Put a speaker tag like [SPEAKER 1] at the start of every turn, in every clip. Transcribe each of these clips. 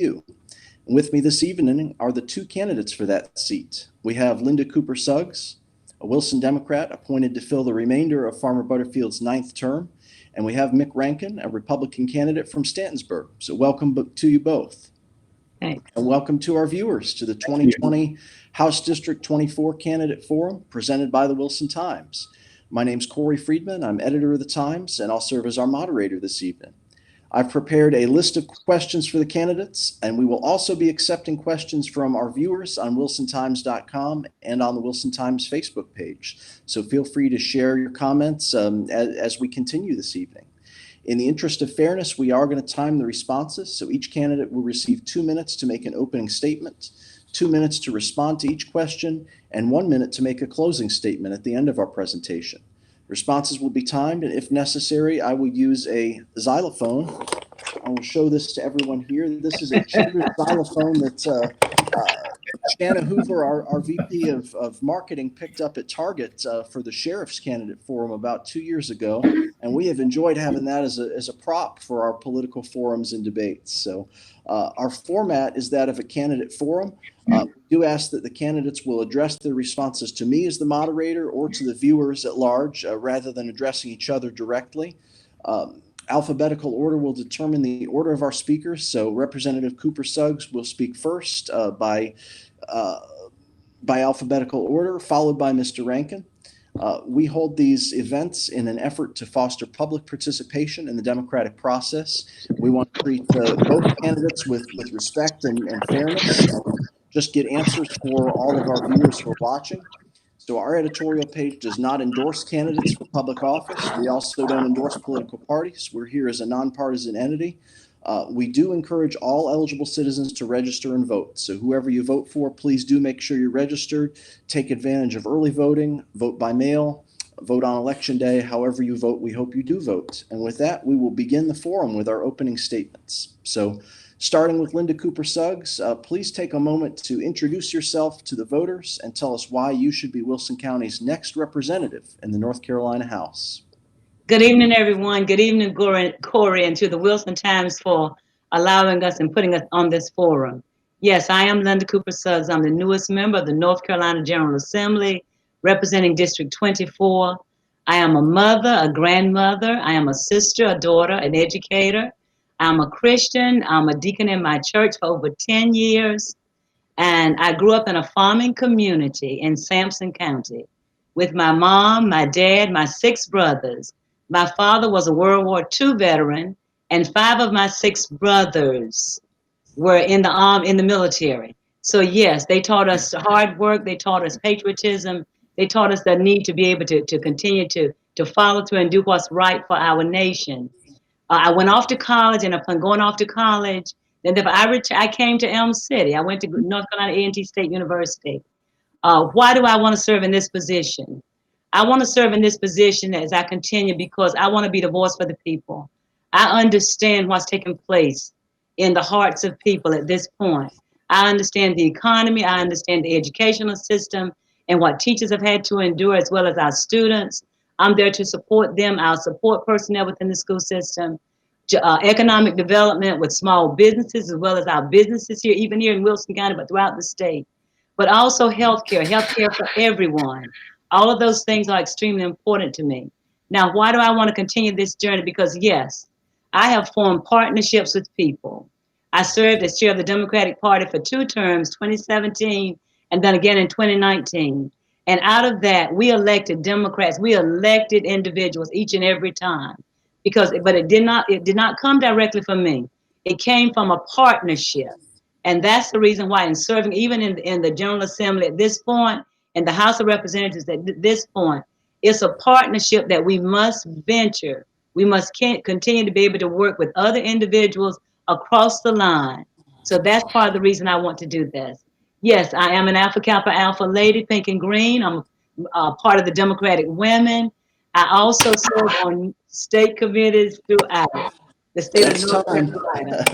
[SPEAKER 1] And with me this evening are the two candidates for that seat. We have Linda Cooper Suggs, a Wilson Democrat appointed to fill the remainder of Farmer Butterfield's 9th term, and we have Mick Rankin, a Republican candidate from Stantonsburg. So welcome to you both.
[SPEAKER 2] Thanks.
[SPEAKER 1] And welcome to our viewers to the 2020 House District 24 Candidate Forum presented by the Wilson Times. My name's Corey Friedman. I'm editor of the Times, and I'll serve as our moderator this evening. I've prepared a list of questions for the candidates, and we will also be accepting questions from our viewers on wilsontimes.com and on the Wilson Times Facebook page. So feel free to share your comments as we continue this evening. In the interest of fairness, we are going to time the responses, so each candidate will receive 2 minutes to make an opening statement, 2 minutes to respond to each question, and 1 minute to make a closing statement at the end of our presentation. Responses will be timed, and if necessary, I will use a xylophone. I will show this to everyone here. This is a children's xylophone that Shanna Hoover, our VP of marketing, picked up at Target for the Sheriff's Candidate Forum about 2 years ago, and we have enjoyed having that as a prop for our political forums and debates. So our format is that of a candidate forum. We do ask that the candidates will address their responses to me as the moderator or to the viewers at large, rather than addressing each other directly. Alphabetical order will determine the order of our speakers. So Representative Cooper Suggs will speak first by alphabetical order, followed by Mr. Rankin. We hold these events in an effort to foster public participation in the democratic process. We want to treat both candidates with respect and fairness, and just get answers for all of our viewers who are watching. So our editorial page does not endorse candidates for public office. We also don't endorse political parties. We're here as a nonpartisan entity. We do encourage all eligible citizens to register and vote. So whoever you vote for, please do make sure you're registered. Take advantage of early voting, vote by mail, vote on election day. However you vote, we hope you do vote. And with that, we will begin the forum with our opening statements. So starting with Linda Cooper Suggs, please take a moment to introduce yourself to the voters and tell us why you should be Wilson County's next representative in the North Carolina House.
[SPEAKER 2] Good evening, everyone. Good evening, Corey, and to the Wilson Times for allowing us and putting us on this forum. Yes, I am Linda Cooper Suggs. I'm the newest member of the North Carolina General Assembly, representing District 24. I am a mother, a grandmother. I am a sister, a daughter, an educator. I'm a Christian. I'm a deacon in my church for over 10 years. And I grew up in a farming community in Sampson County with my mom, my dad, my 6 brothers. My father was a World War II veteran, and 5 of my 6 brothers were in the military. So yes, they taught us hard work. They taught us patriotism. They taught us the need to be able to continue to follow through and do what's right for our nation. I went off to college, and upon going off to college, then I came to Elm City. I went to North Carolina A&T State University. Why do I want to serve in this position? I want to serve in this position as I continue because I want to be the voice for the people. I understand what's taking place in the hearts of people at this point. I understand the economy. I understand the educational system and what teachers have had to endure, as well as our students. I'm there to support them. I'll support personnel within the school system, economic development with small businesses, as well as our businesses here, even here in Wilson County, but throughout the state. But also healthcare for everyone. All of those things are extremely important to me. Now, why do I want to continue this journey? Because yes, I have formed partnerships with people. I served as chair of the Democratic Party for 2 terms, 2017, and then again in 2019. And out of that, we elected Democrats. We elected individuals each and every time, but it did not come directly from me. It came from a partnership, and that's the reason why in serving, even in the General Assembly at this point, and the House of Representatives at this point, it's a partnership that we must venture. We must continue to be able to work with other individuals across the line. So that's part of the reason I want to do this. Yes, I am an Alpha Kappa Alpha lady, pink and green. I'm part of the Democratic Women. I also serve on state committees throughout the state of North Carolina.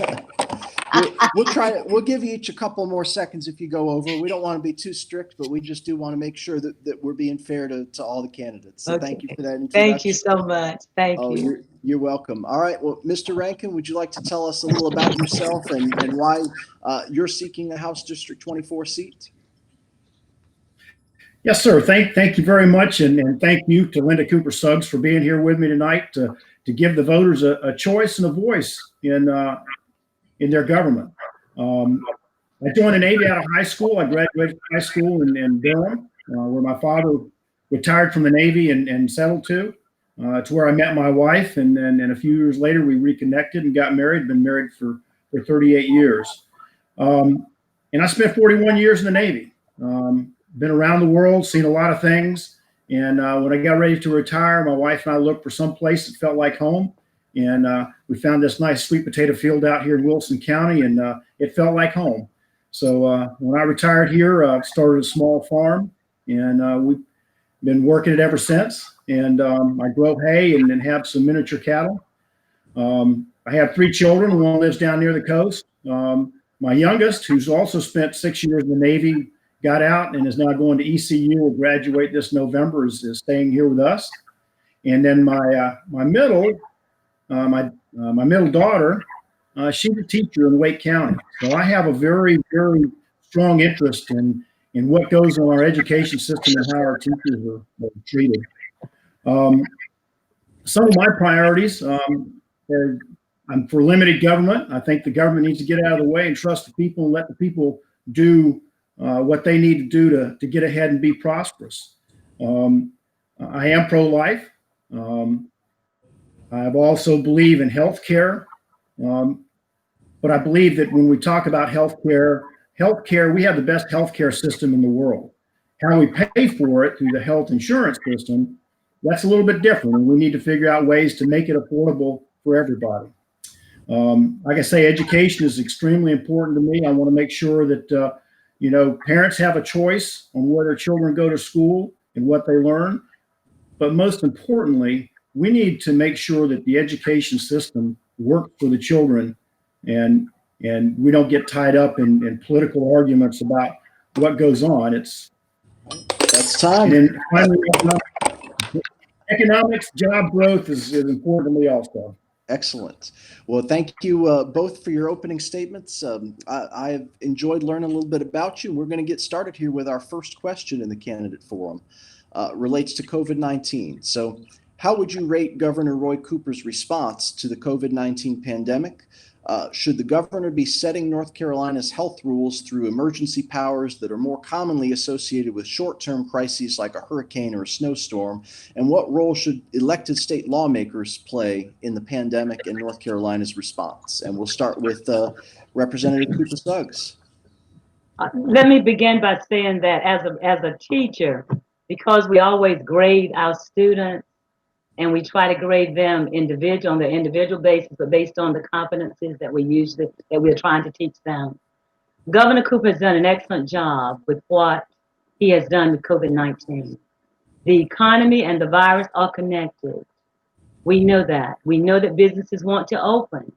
[SPEAKER 1] We'll try it. We'll give you each a couple more seconds if you go over. We don't want to be too strict, but we just do want to make sure that we're being fair to all the candidates. So thank you
[SPEAKER 2] Okay.
[SPEAKER 1] for that introduction.
[SPEAKER 2] Thank you so much. Thank
[SPEAKER 1] Oh,
[SPEAKER 2] you.
[SPEAKER 1] you're welcome. All right. Well, Mr. Rankin, would you like to tell us a little about yourself and why you're seeking the House District 24 seat?
[SPEAKER 3] Yes, sir. Thank you very much, and thank you to Linda Cooper Suggs for being here with me tonight to give the voters a choice and a voice in their government. I joined the Navy out of high school. I graduated from high school in Durham, where my father retired from the Navy and settled to. To where I met my wife, and then a few years later we reconnected and got married. Been married for 38 years, and I spent 41 years in the Navy. Been around the world, seen a lot of things, and when I got ready to retire, my wife and I looked for some place that felt like home, and we found this nice sweet potato field out here in Wilson County, and it felt like home. So when I retired here, I started a small farm, and we've been working it ever since. And I grow hay and then have some miniature cattle. I have 3 children. One lives down near the coast. My youngest, who's also spent 6 years in the Navy, got out and is now going to ECU, will graduate this November, is staying here with us. And then my middle daughter, she's a teacher in Wake County. So I have a very, very strong interest in what goes on our education system and how our teachers are treated. Some of my priorities I'm for limited government. I think the government needs to get out of the way and trust the people and let the people do what they need to do to get ahead and be prosperous. I am pro-life. I also believe in health care. But I believe that when we talk about healthcare, we have the best healthcare system in the world. How we pay for it through the health insurance system, that's a little bit different. And we need to figure out ways to make it affordable for everybody. Like I say, education is extremely important to me. I want to make sure that, parents have a choice on where their children go to school and what they learn. But most importantly, we need to make sure that the education system works for the children, and we don't get tied up in political arguments about what goes on.
[SPEAKER 1] That's time.
[SPEAKER 3] And then finally, economics, job growth is important to me also.
[SPEAKER 1] Excellent. Well, thank you both for your opening statements. I've enjoyed learning a little bit about you. We're going to get started here with our first question in the candidate forum. Relates to COVID-19. So how would you rate Governor Roy Cooper's response to the COVID-19 pandemic? Should the governor be setting North Carolina's health rules through emergency powers that are more commonly associated with short-term crises like a hurricane or a snowstorm? And what role should elected state lawmakers play in the pandemic and North Carolina's response? And we'll start with Representative Cooper Suggs.
[SPEAKER 2] Let me begin by saying that as a teacher, because we always grade our students, and we try to grade them on their individual basis, but based on the competencies that we're trying to teach them. Governor Cooper has done an excellent job with what he has done with COVID-19. The economy and the virus are connected. We know that. We know that businesses want to open,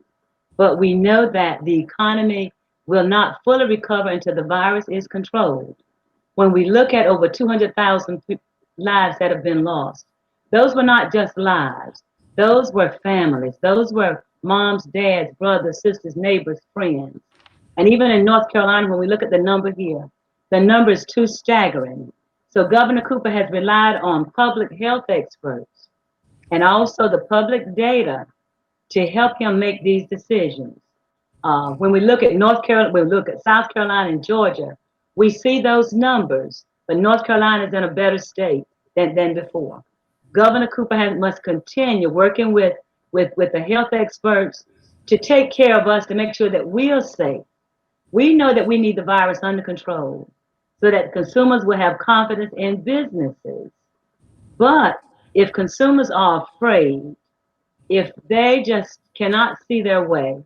[SPEAKER 2] but we know that the economy will not fully recover until the virus is controlled. When we look at over 200,000 lives that have been lost, those were not just lives. Those were families. Those were moms, dads, brothers, sisters, neighbors, friends. And even in North Carolina, when we look at the number here, the number is too staggering. So Governor Cooper has relied on public health experts and also the public data to help him make these decisions. When we look at North Carolina, we look at South Carolina and Georgia, we see those numbers, but North Carolina is in a better state than before. Governor Cooper must continue working with the health experts to take care of us, to make sure that we are safe. We know that we need the virus under control so that consumers will have confidence in businesses. But if consumers are afraid, if they just cannot see their way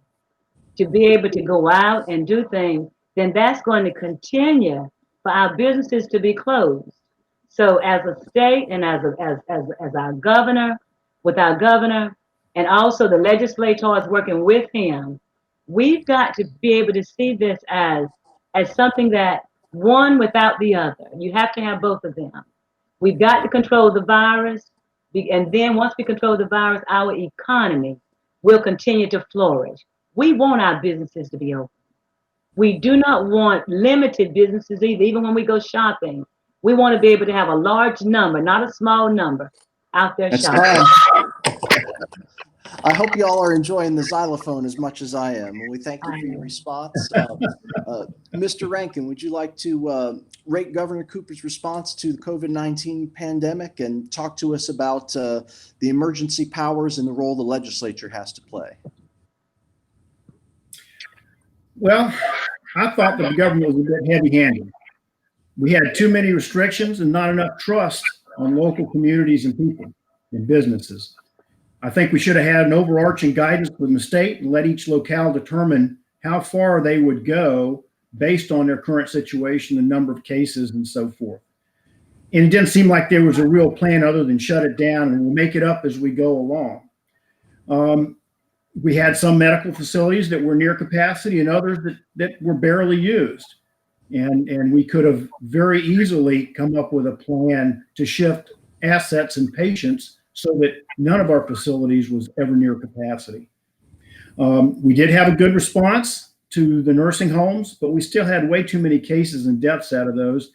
[SPEAKER 2] to be able to go out and do things, then that's going to continue for our businesses to be closed. So as a state and as our governor, with our governor, and also the legislators working with him, We've got to be able to see this as something that one without the other. You have to have both of them. We've got to control the virus, and then once we control the virus, our economy will continue to flourish. We want our businesses to be open. We do not want limited businesses either. Even when we go shopping, we want to be able to have a large number, not a small number, out there
[SPEAKER 1] That's
[SPEAKER 2] shopping.
[SPEAKER 1] time. I hope you all are enjoying the xylophone as much as I am. And we thank you for your response. Mr. Rankin, would you like to rate Governor Cooper's response to the COVID-19 pandemic and talk to us about the emergency powers and the role the legislature has to play?
[SPEAKER 3] Well, I thought that the government was a bit heavy-handed. We had too many restrictions and not enough trust on local communities and people and businesses. I think we should have had an overarching guidance from the state and let each locale determine how far they would go based on their current situation, the number of cases, and so forth. And it didn't seem like there was a real plan other than shut it down and we'll make it up as we go along. We had some medical facilities that were near capacity and others that were barely used. And we could have very easily come up with a plan to shift assets and patients so that none of our facilities was ever near capacity. We did have a good response to the nursing homes, but we still had way too many cases and deaths out of those.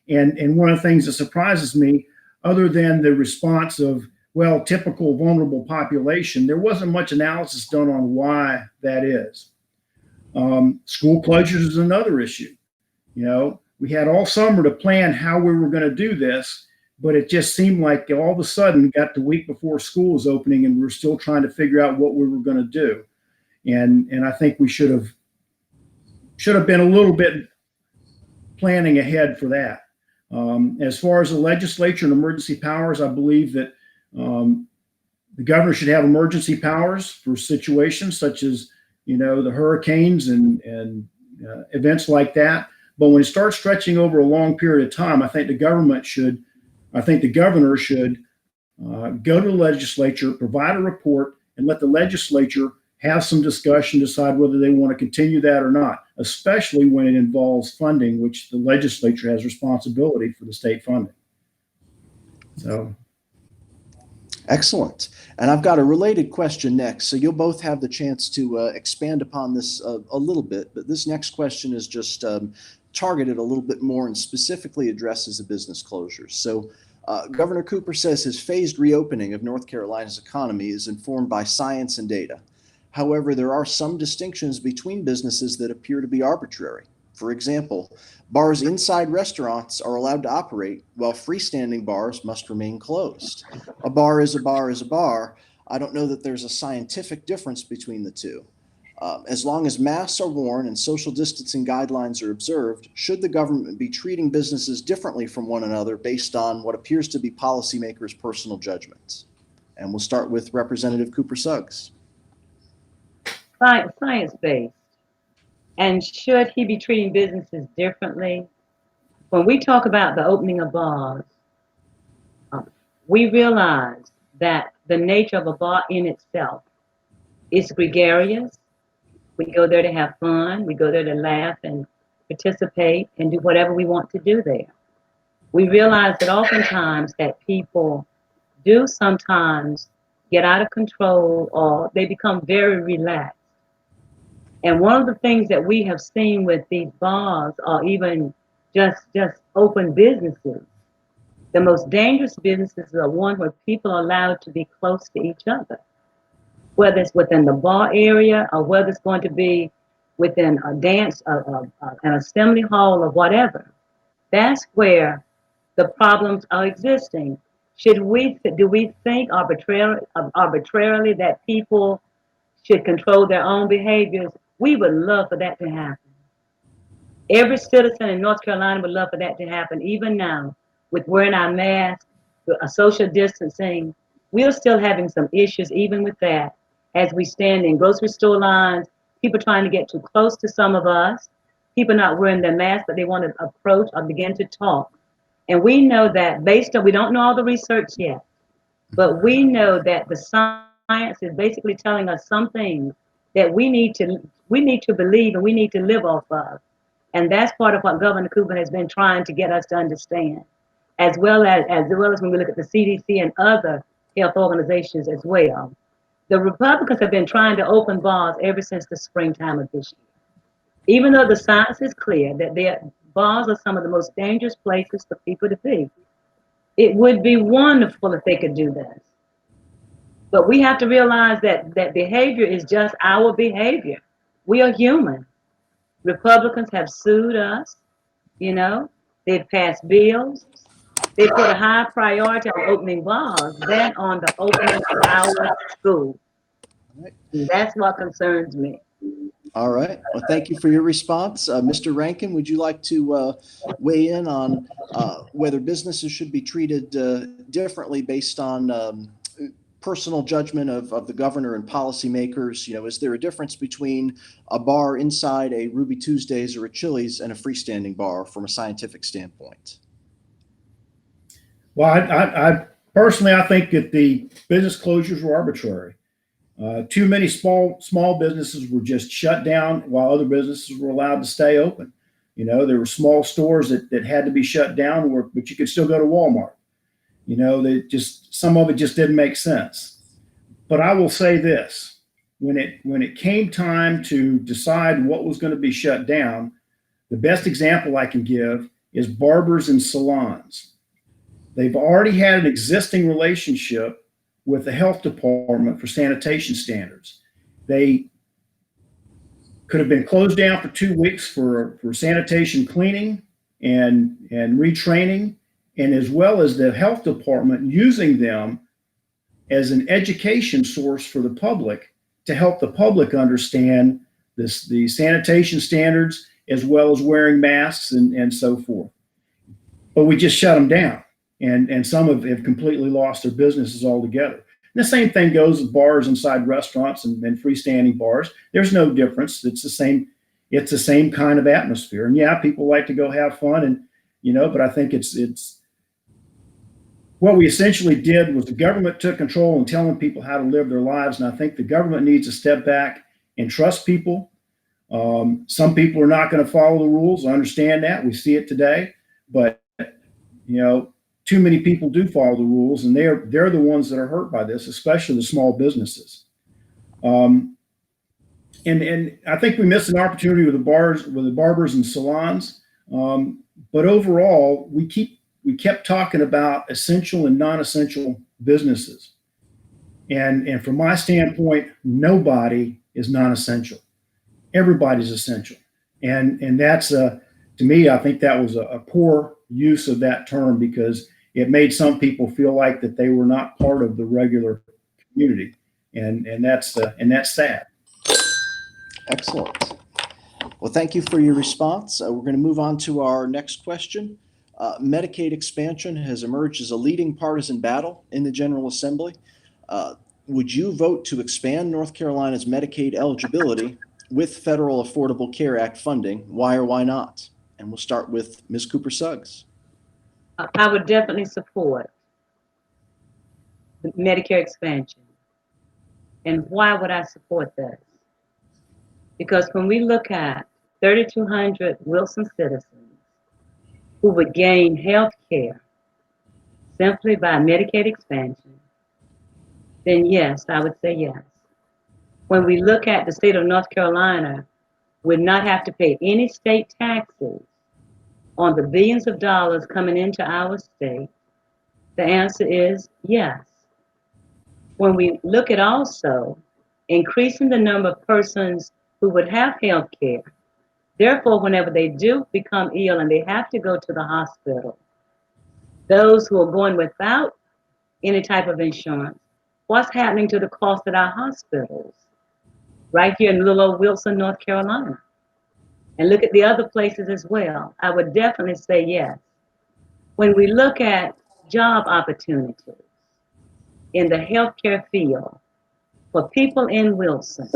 [SPEAKER 3] And one of the things that surprises me, other than the response of, well, typical vulnerable population, there wasn't much analysis done on why that is. School closures is another issue. You know, we had all summer to plan how we were going to do this, but it just seemed like all of a sudden got the week before school was opening and we were still trying to figure out what we were going to do. And I think we should have been a little bit planning ahead for that. As far as the legislature and emergency powers, I believe that the governor should have emergency powers for situations such as, you know, the hurricanes and events like that. But when it starts stretching over a long period of time, I think the governor should go to the legislature, provide a report, and let the legislature have some discussion, decide whether they want to continue that or not, especially when it involves funding, which the legislature has responsibility for the state funding. So.
[SPEAKER 1] Excellent. And I've got a related question next. So you'll both have the chance to expand upon this a little bit, but this next question is just targeted a little bit more and specifically addresses the business closures. So Governor Cooper says his phased reopening of North Carolina's economy is informed by science and data. However, there are some distinctions between businesses that appear to be arbitrary. For example, bars inside restaurants are allowed to operate while freestanding bars must remain closed. A bar is a bar is a bar. I don't know that there's a scientific difference between the two. As long as masks are worn and social distancing guidelines are observed, should the government be treating businesses differently from one another based on what appears to be policymakers' personal judgments? And we'll start with Representative Cooper Suggs.
[SPEAKER 2] Science-based. And should he be treating businesses differently? When we talk about the opening of bars, we realize that the nature of a bar in itself is gregarious. We go there to have fun. We go there to laugh and participate and do whatever we want to do there. We realize that oftentimes that people do sometimes get out of control or they become very relaxed. And one of the things that we have seen with these bars or even just open businesses, the most dangerous businesses are one where people are allowed to be close to each other, whether it's within the bar area or whether it's going to be within a dance, an assembly hall or whatever. That's where the problems are existing. Do we think arbitrarily that people should control their own behaviors? We would love for that to happen. Every citizen in North Carolina would love for that to happen. Even now, with wearing our masks, social distancing, we're still having some issues even with that. As we stand in grocery store lines, people trying to get too close to some of us, people not wearing their masks, but they want to approach or begin to talk. And we know that we don't know all the research yet, but we know that the science is basically telling us some things that we need to believe and we need to live off of. And that's part of what Governor Cooper has been trying to get us to understand, as well as when we look at the CDC and other health organizations as well. The Republicans have been trying to open bars ever since the springtime of this year. Even though the science is clear that bars are some of the most dangerous places for people to be. It would be wonderful if they could do this. But we have to realize that behavior is just our behavior. We are human. Republicans have sued us, you know, they've passed bills. They put a high priority on opening bars than on the opening of our school.
[SPEAKER 1] Right.
[SPEAKER 2] That's what concerns me.
[SPEAKER 1] All right. Well, thank you for your response. Mr. Rankin, would you like to weigh in on whether businesses should be treated differently based on personal judgment of the governor and policymakers? You know, is there a difference between a bar inside a Ruby Tuesdays or a Chili's and a freestanding bar from a scientific standpoint?
[SPEAKER 3] Well, I personally, I think that the business closures were arbitrary. Too many small businesses were just shut down while other businesses were allowed to stay open. You know, there were small stores that had to be shut down, but you could still go to Walmart. You know, some of it just didn't make sense. But I will say this: when it came time to decide what was going to be shut down, the best example I can give is barbers and salons. They've already had an existing relationship with the health department for sanitation standards. They could have been closed down for 2 weeks for sanitation cleaning and retraining, and as well as the health department using them as an education source for the public to help the public understand the sanitation standards, as well as wearing masks and so forth. But we just shut them down. And some have completely lost their businesses altogether. And the same thing goes with bars inside restaurants and freestanding bars. There's no difference. It's the same kind of atmosphere. And yeah, people like to go have fun, and but I think it's what we essentially did was the government took control and telling people how to live their lives. And I think the government needs to step back and trust people. Some people are not going to follow the rules. I understand that. We see it today, but too many people do follow the rules, and they're the ones that are hurt by this, especially the small businesses. And I think we missed an opportunity with the barbers and salons. But overall, we kept talking about essential and non-essential businesses. And from my standpoint, nobody is non-essential. Everybody's essential. And that's to me, I think that was a poor use of that term, because it made some people feel like that they were not part of the regular community, and that's sad.
[SPEAKER 1] Excellent. Well, thank you for your response. We're going to move on to our next question. Medicaid expansion has emerged as a leading partisan battle in the General Assembly. Would you vote to expand North Carolina's Medicaid eligibility with federal Affordable Care Act funding? Why or why not? And we'll start with Ms. Cooper Suggs.
[SPEAKER 2] I would definitely support the Medicare expansion. And why would I support this? Because when we look at 3,200 Wilson citizens who would gain health care simply by Medicaid expansion, then yes, I would say yes. When we look at the state of North Carolina, would not have to pay any state taxes on the billions of dollars coming into our state, the answer is yes. When we look at also increasing the number of persons who would have health care, therefore, whenever they do become ill and they have to go to the hospital, those who are going without any type of insurance, what's happening to the cost at our hospitals? Right here in little old Wilson, North Carolina. And look at the other places as well. I would definitely say yes. When we look at job opportunities in the healthcare field for people in Wilson,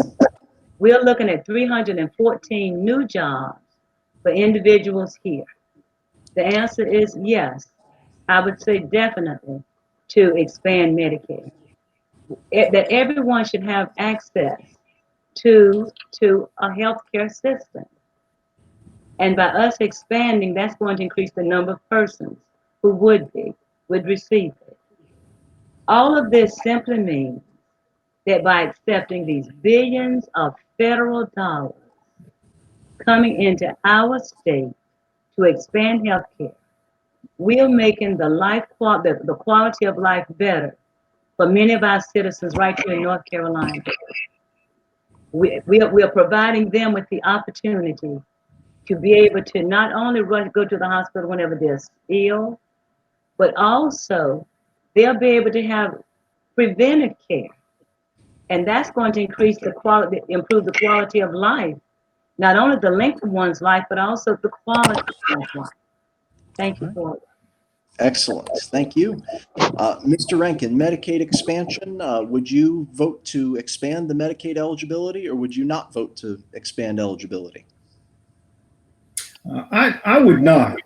[SPEAKER 2] we're looking at 314 new jobs for individuals here. The answer is yes. I would say definitely to expand Medicaid. That everyone should have access to a healthcare system. And by us expanding, that's going to increase the number of persons who would receive it. All of this simply means that by accepting these billions of federal dollars coming into our state to expand healthcare, we are making the quality of life better for many of our citizens right here in North Carolina. We are providing them with the opportunity to be able to not only go to the hospital whenever they're ill, but also they'll be able to have preventive care. And that's going to increase the quality, improve the quality of life, not only the length of one's life, but also the quality of one's life. Thank you for it.
[SPEAKER 1] Excellent. Thank you. Mr. Rankin, Medicaid expansion, would you vote to expand the Medicaid eligibility, or would you not vote to expand eligibility?
[SPEAKER 3] I would not.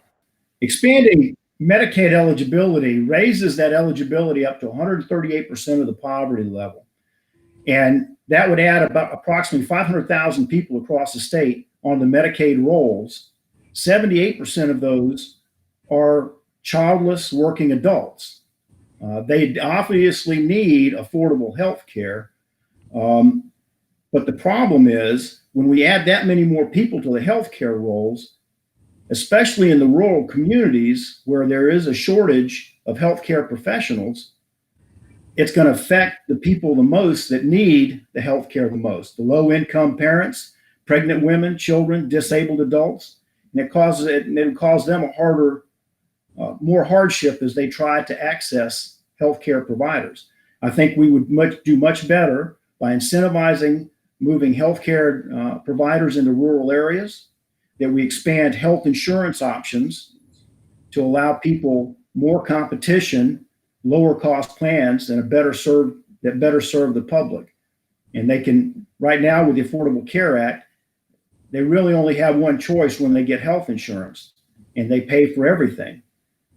[SPEAKER 3] Expanding Medicaid eligibility raises that eligibility up to 138% of the poverty level. And that would add about approximately 500,000 people across the state on the Medicaid rolls. 78% of those are childless working adults. They obviously need affordable health care. But the problem is when we add that many more people to the healthcare rolls, especially in the rural communities where there is a shortage of healthcare professionals, it's going to affect the people the most that need the healthcare the most, the low-income parents, pregnant women, children, disabled adults, and it will cause them a harder, more hardship as they try to access healthcare providers. I think we would do much better by incentivizing moving healthcare providers into rural areas, that we expand health insurance options to allow people more competition, lower cost plans that better serve the public. And they can, right now with the Affordable Care Act, they really only have one choice when they get health insurance, and they pay for everything.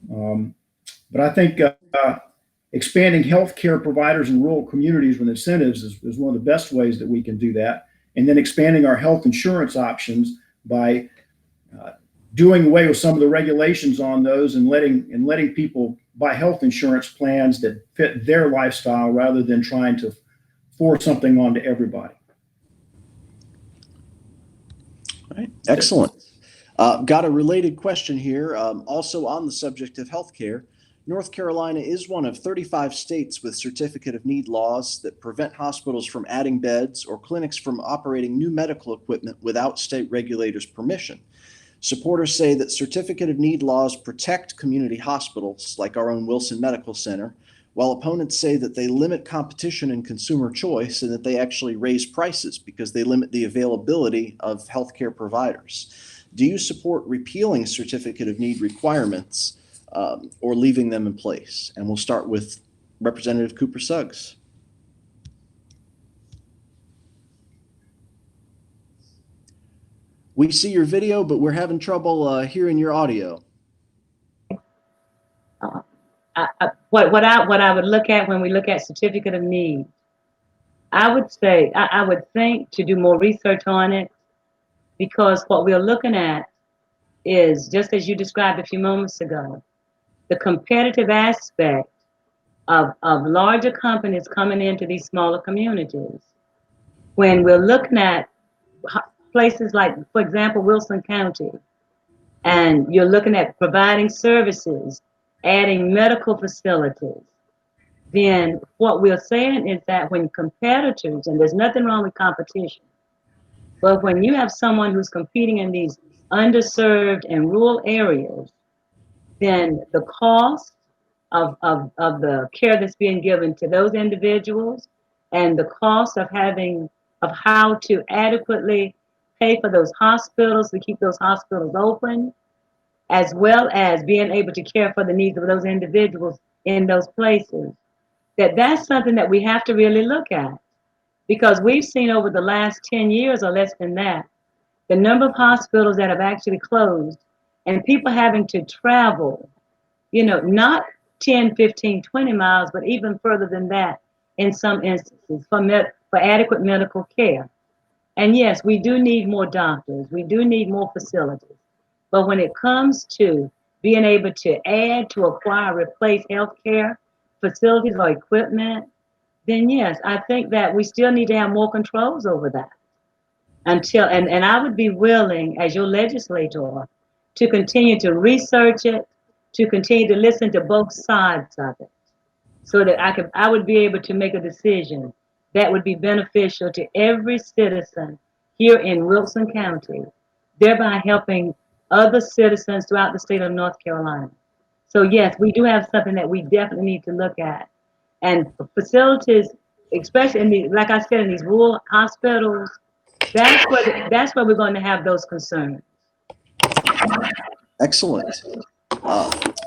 [SPEAKER 3] But I think expanding healthcare providers in rural communities with incentives is one of the best ways that we can do that. And then expanding our health insurance options by doing away with some of the regulations on those and letting people buy health insurance plans that fit their lifestyle rather than trying to force something onto everybody.
[SPEAKER 1] All right, excellent. Got a related question here, also on the subject of healthcare. North Carolina is one of 35 states with certificate of need laws that prevent hospitals from adding beds or clinics from operating new medical equipment without state regulators' permission. Supporters say that certificate of need laws protect community hospitals like our own Wilson Medical Center, while opponents say that they limit competition and consumer choice and that they actually raise prices because they limit the availability of healthcare providers. Do you support repealing certificate of need requirements or leaving them in place? And we'll start with Representative Cooper Suggs. We see your video, but we're having trouble hearing your audio.
[SPEAKER 2] What I would look at when we look at certificate of need, I would say I would think to do more research on it, because what we're looking at is, just as you described a few moments ago, the competitive aspect of larger companies coming into these smaller communities. When we're looking at places like, for example, Wilson County, and you're looking at providing services, adding medical facilities, then what we're saying is that when competitors, and there's nothing wrong with competition, but when you have someone who's competing in these underserved and rural areas, then the cost of the care that's being given to those individuals and the cost of how to adequately pay for those hospitals, to keep those hospitals open, as well as being able to care for the needs of those individuals in those places, that's something that we have to really look at. Because we've seen over the last 10 years or less than that, the number of hospitals that have actually closed and people having to travel, not 10, 15, 20 miles, but even further than that in some instances for adequate medical care. And yes, we do need more doctors. We do need more facilities. But when it comes to being able to add, to acquire, replace healthcare facilities or equipment, then yes, I think that we still need to have more controls over that. And I would be willing, as your legislator, to continue to research it, to continue to listen to both sides of it, so that I would be able to make a decision that would be beneficial to every citizen here in Wilson County, thereby helping other citizens throughout the state of North Carolina. So yes, we do have something that we definitely need to look at. And facilities, especially in the, like I said, in these rural hospitals, that's where we're going to have those concerns.
[SPEAKER 1] Excellent.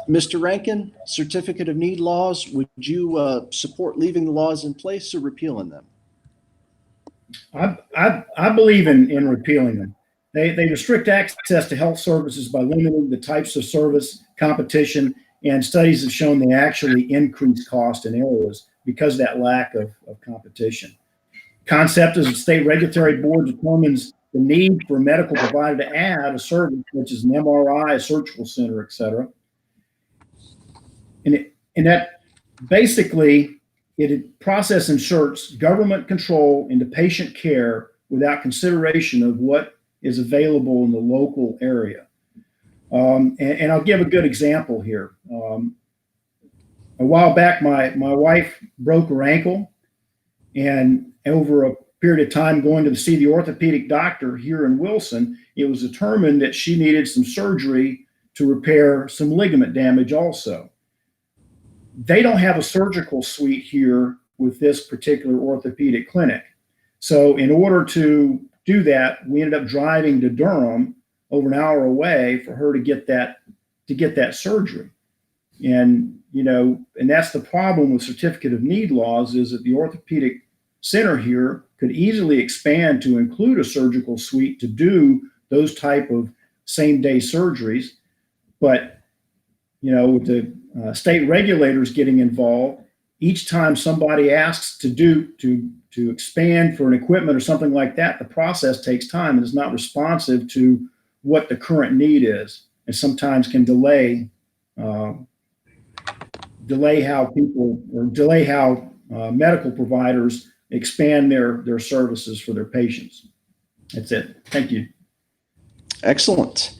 [SPEAKER 1] Mr. Rankin, certificate of need laws, would you support leaving the laws in place or repealing them?
[SPEAKER 3] I believe in repealing them. They restrict access to health services by limiting the types of service, competition, and studies have shown they actually increase cost in areas because of that lack of competition. Concept is a state regulatory board determines the need for a medical provider to add a service, which is an MRI, a surgical center, et cetera. And that basically, it process inserts government control into patient care without consideration of what is available in the local area. And I'll give a good example here. A while back, my wife broke her ankle, and over a period of time going to see the orthopedic doctor here in Wilson, it was determined that she needed some surgery to repair some ligament damage also. They don't have a surgical suite here with this particular orthopedic clinic. So in order to do that, we ended up driving to Durham, over an hour away, for her to get that surgery. And and that's the problem with certificate of need laws, is that the orthopedic center here could easily expand to include a surgical suite to do those type of same day surgeries. But with the state regulators getting involved, each time somebody asks to expand for an equipment or something like that, the process takes time and is not responsive to what the current need is, and sometimes can delay how medical providers expand their services for their patients. That's it. Thank you.
[SPEAKER 1] Excellent.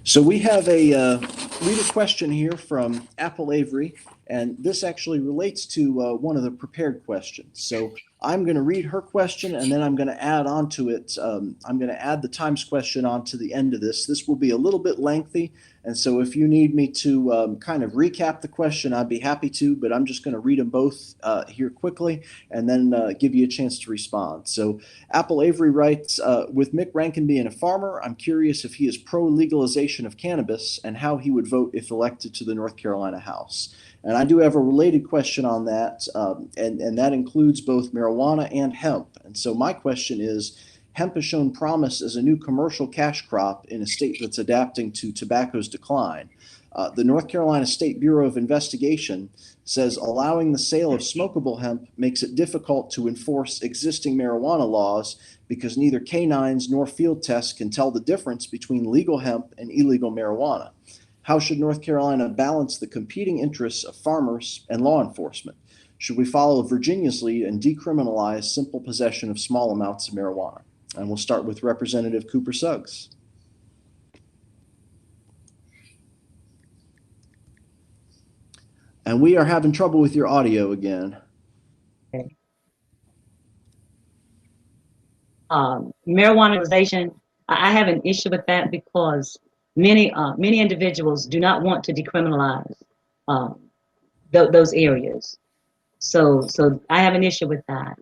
[SPEAKER 1] So we have a reader question here from Apple Avery, and this actually relates to one of the prepared questions. So I'm going to read her question, and then I'm going to add on to it. I'm going to add the Times question on to the end of this. This will be a little bit lengthy, and so if you need me to kind of recap the question, I'd be happy to, but I'm just going to read them both here quickly and then give you a chance to respond. So Apple Avery writes, with Mick Rankin being a farmer, I'm curious if he is pro-legalization of cannabis and how he would vote if elected to the North Carolina House. And I do have a related question on that, and that includes both marijuana and hemp. And so my question is, hemp has shown promise as a new commercial cash crop in a state that's adapting to tobacco's decline. The North Carolina State Bureau of Investigation says allowing the sale of smokable hemp makes it difficult to enforce existing marijuana laws because neither canines nor field tests can tell the difference between legal hemp and illegal marijuana. How should North Carolina balance the competing interests of farmers and law enforcement? Should we follow Virginia's lead and decriminalize simple possession of small amounts of marijuana? And we'll start with Representative Cooper Suggs. And we are having trouble with your audio again.
[SPEAKER 2] Okay. Marijuana legalization, I have an issue with that because many individuals do not want to decriminalize those areas. So I have an issue with that.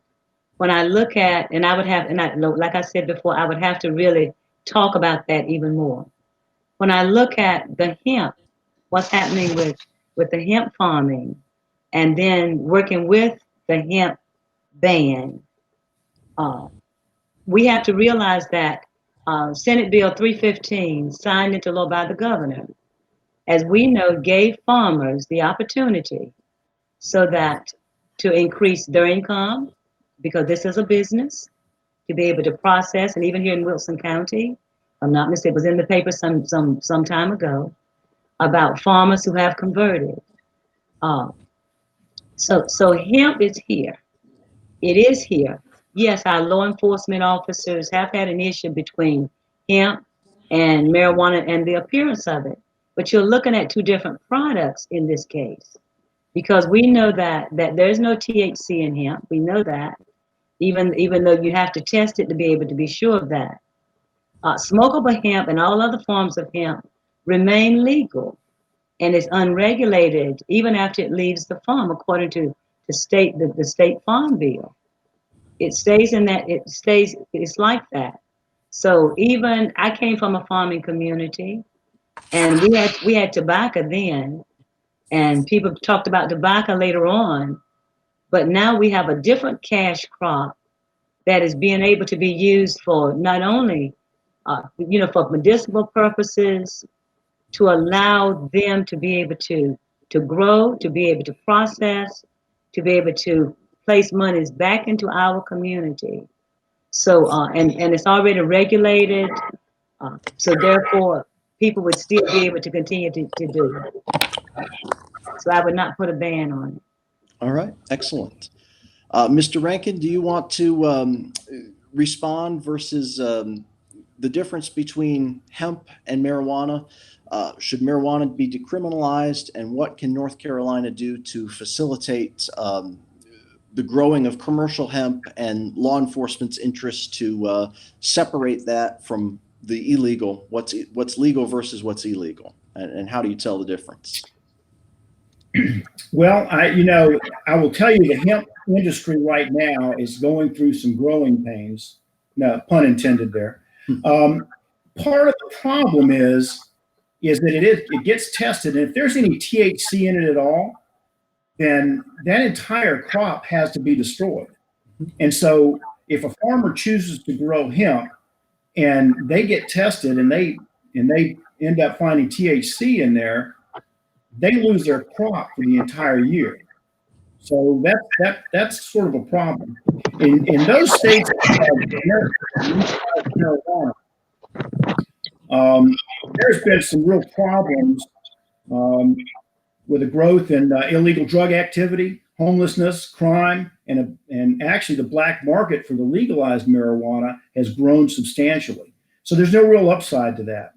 [SPEAKER 2] When I look at, and I would have, like I said before, I would have to really talk about that even more. When I look at the hemp, what's happening with the hemp farming, and then working with the hemp ban, we have to realize that Senate Bill 315, signed into law by the governor, as we know, gave farmers the opportunity so that to increase their income, because this is a business, to be able to process, and even here in Wilson County, if I'm not mistaken, it was in the paper some time ago about farmers who have converted. So hemp is here. It is here. Yes, our law enforcement officers have had an issue between hemp and marijuana and the appearance of it. But you're looking at two different products in this case, because we know that there's no THC in hemp. We know that, even though you have to test it to be able to be sure of that. Smokable hemp and all other forms of hemp remain legal, and it's unregulated even after it leaves the farm, according to the state farm bill. It stays in that, it's like that. So even I came from a farming community, and we had tobacco then, and people talked about tobacco later on, but now we have a different cash crop that is being able to be used for not only for medicinal purposes, to allow them to be able to grow, to be able to process, to be able to place monies back into our community. So, and it's already regulated. So therefore, people would still be able to continue to do it. So I would not put a ban on it.
[SPEAKER 1] All right, excellent. Mr. Rankin, do you want to respond versus the difference between hemp and marijuana? Should marijuana be decriminalized, and what can North Carolina do to facilitate the growing of commercial hemp and law enforcement's interest to separate that from the illegal, what's legal versus what's illegal, and how do you tell the difference?
[SPEAKER 3] Well, I will tell you the hemp industry right now is going through some growing pains. No pun intended there. Part of the problem is that it gets tested, and if there's any THC in it at all, then that entire crop has to be destroyed. And so if a farmer chooses to grow hemp and they get tested and they end up finding THC in there, they lose their crop for the entire year. So that's sort of a problem. In those states that have marijuana, there's been some real problems with the growth in illegal drug activity, homelessness, crime, and actually the black market for the legalized marijuana has grown substantially. So there's no real upside to that.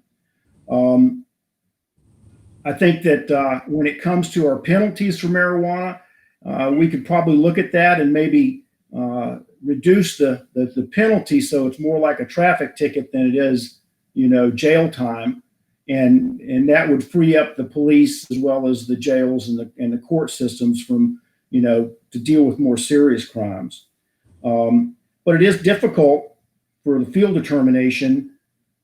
[SPEAKER 3] I think that when it comes to our penalties for marijuana, we could probably look at that and maybe reduce the penalty so it's more like a traffic ticket than it is, jail time, and that would free up the police as well as the jails and the court systems from to deal with more serious crimes. But it is difficult for the field determination.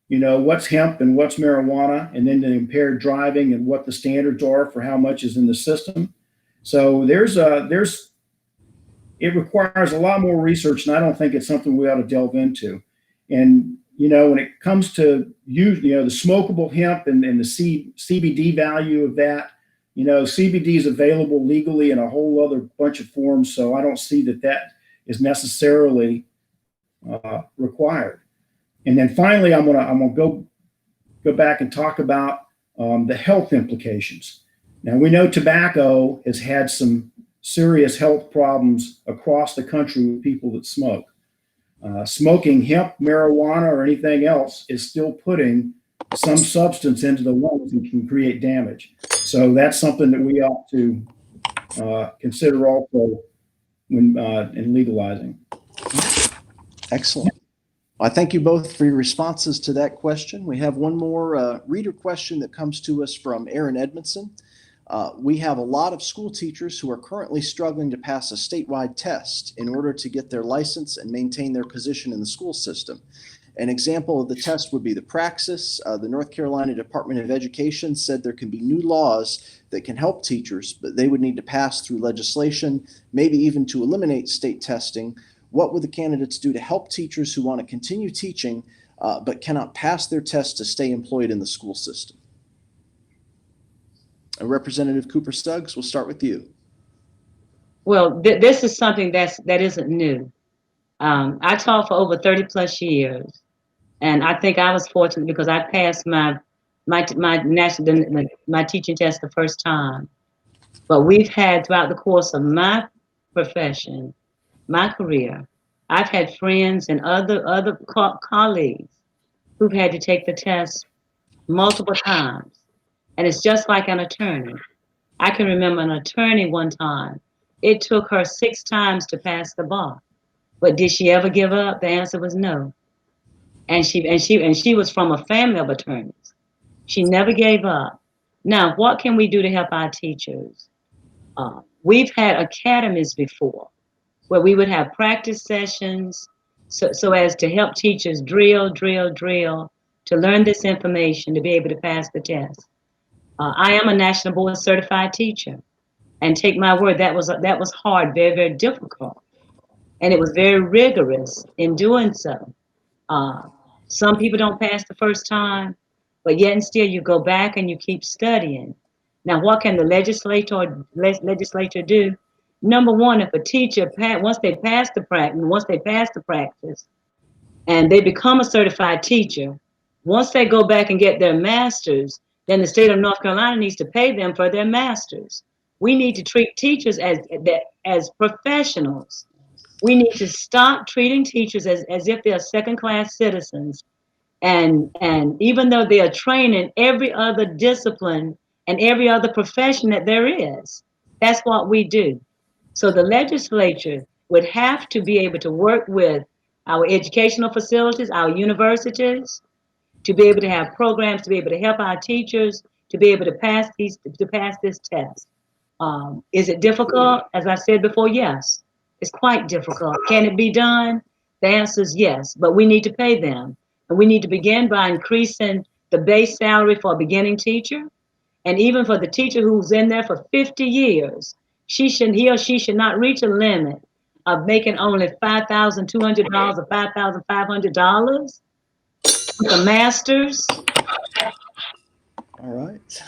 [SPEAKER 3] What's hemp and what's marijuana, and then the impaired driving and what the standards are for how much is in the system. So it requires a lot more research, and I don't think it's something we ought to delve into. And when it comes to the smokable hemp and the CBD value of that, CBD is available legally in a whole other bunch of forms, so I don't see that is necessarily required. And then finally, I'm gonna go back and talk about the health implications. Now, we know tobacco has had some serious health problems across the country with people that smoke. Smoking hemp, marijuana, or anything else is still putting some substance into the lungs and can create damage. So that's something that we ought to consider also when in legalizing.
[SPEAKER 1] Excellent. I thank you both for your responses to that question. We have one more reader question that comes to us from Aaron Edmondson. We have a lot of school teachers who are currently struggling to pass a statewide test in order to get their license and maintain their position in the school system. An example of the test would be the Praxis. The North Carolina Department of Education said there can be new laws that can help teachers, but they would need to pass through legislation, maybe even to eliminate state testing. What would the candidates do to help teachers who want to continue teaching but cannot pass their test to stay employed in the school system? Representative Cooper Stuggs, we'll start with you.
[SPEAKER 2] Well, this is something that isn't new. I taught for over 30 plus years, and I think I was fortunate because I passed my teaching test the first time. But we've had throughout the course of my profession, my career, I've had friends and other colleagues who've had to take the test multiple times, and it's just like an attorney. I can remember an attorney one time. It took her 6 times to pass the bar. But did she ever give up? The answer was no. And she was from a family of attorneys. She never gave up. Now, what can we do to help our teachers? We've had academies before where we would have practice sessions so as to help teachers drill to learn this information to be able to pass the test. I am a national board certified teacher, and take my word, that was hard, very, very difficult, and it was very rigorous in doing so. Some people don't pass the first time, but yet and still you go back and you keep studying. Now, what can the legislature do? Number one, if a teacher once they pass the practice, and they become a certified teacher, once they go back and get their master's, then the state of North Carolina needs to pay them for their master's. We need to treat teachers as professionals. We need to stop treating teachers as if they're second-class citizens. And even though they are trained in every other discipline and every other profession that there is, that's what we do. So the legislature would have to be able to work with our educational facilities, our universities, to be able to have programs, to be able to help our teachers, to be able to pass this test. Is it difficult? As I said before, yes, it's quite difficult. Can it be done? The answer is yes, but we need to pay them. And we need to begin by increasing the base salary for a beginning teacher. And even for the teacher who's in there for 50 years, he or she should not reach a limit of making only $5,200 or $5,500 with a master's.
[SPEAKER 1] All right.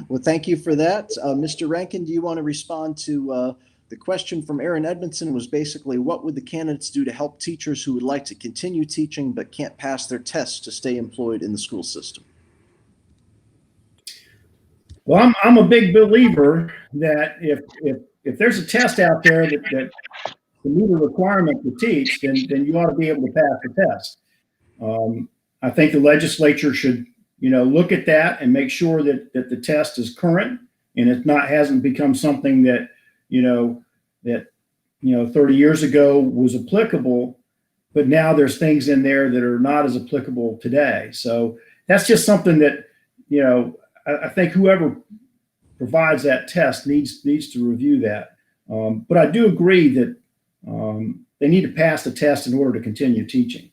[SPEAKER 1] Well, thank you for that. Mr. Rankin, do you want to respond to the question from Aaron Edmondson? Was basically, what would the candidates do to help teachers who would like to continue teaching but can't pass their tests to stay employed in the school system?
[SPEAKER 3] Well, I'm a big believer that if there's a test out there that can meet a requirement to teach, then you ought to be able to pass the test. I think the legislature should, look at that and make sure that the test is current and hasn't become something that 30 years ago was applicable, but now there's things in there that are not as applicable today. So that's just something that, I think whoever provides that test needs to review that. But I do agree that they need to pass the test in order to continue teaching.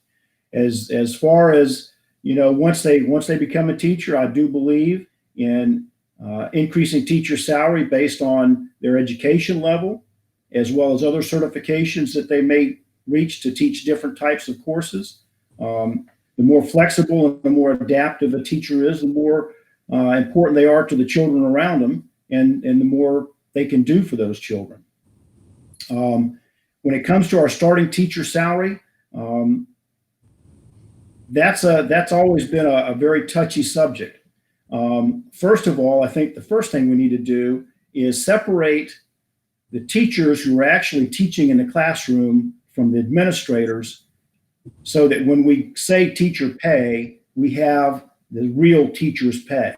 [SPEAKER 3] As far as, once they become a teacher, I do believe in increasing teacher salary based on their education level, as well as other certifications that they may reach to teach different types of courses. The more flexible and the more adaptive a teacher is, the more important they are to the children around them, and the more they can do for those children. When it comes to our starting teacher salary, that's always been a very touchy subject. First of all, I think the first thing we need to do is separate the teachers who are actually teaching in the classroom from the administrators, so that when we say teacher pay, we have the real teacher's pay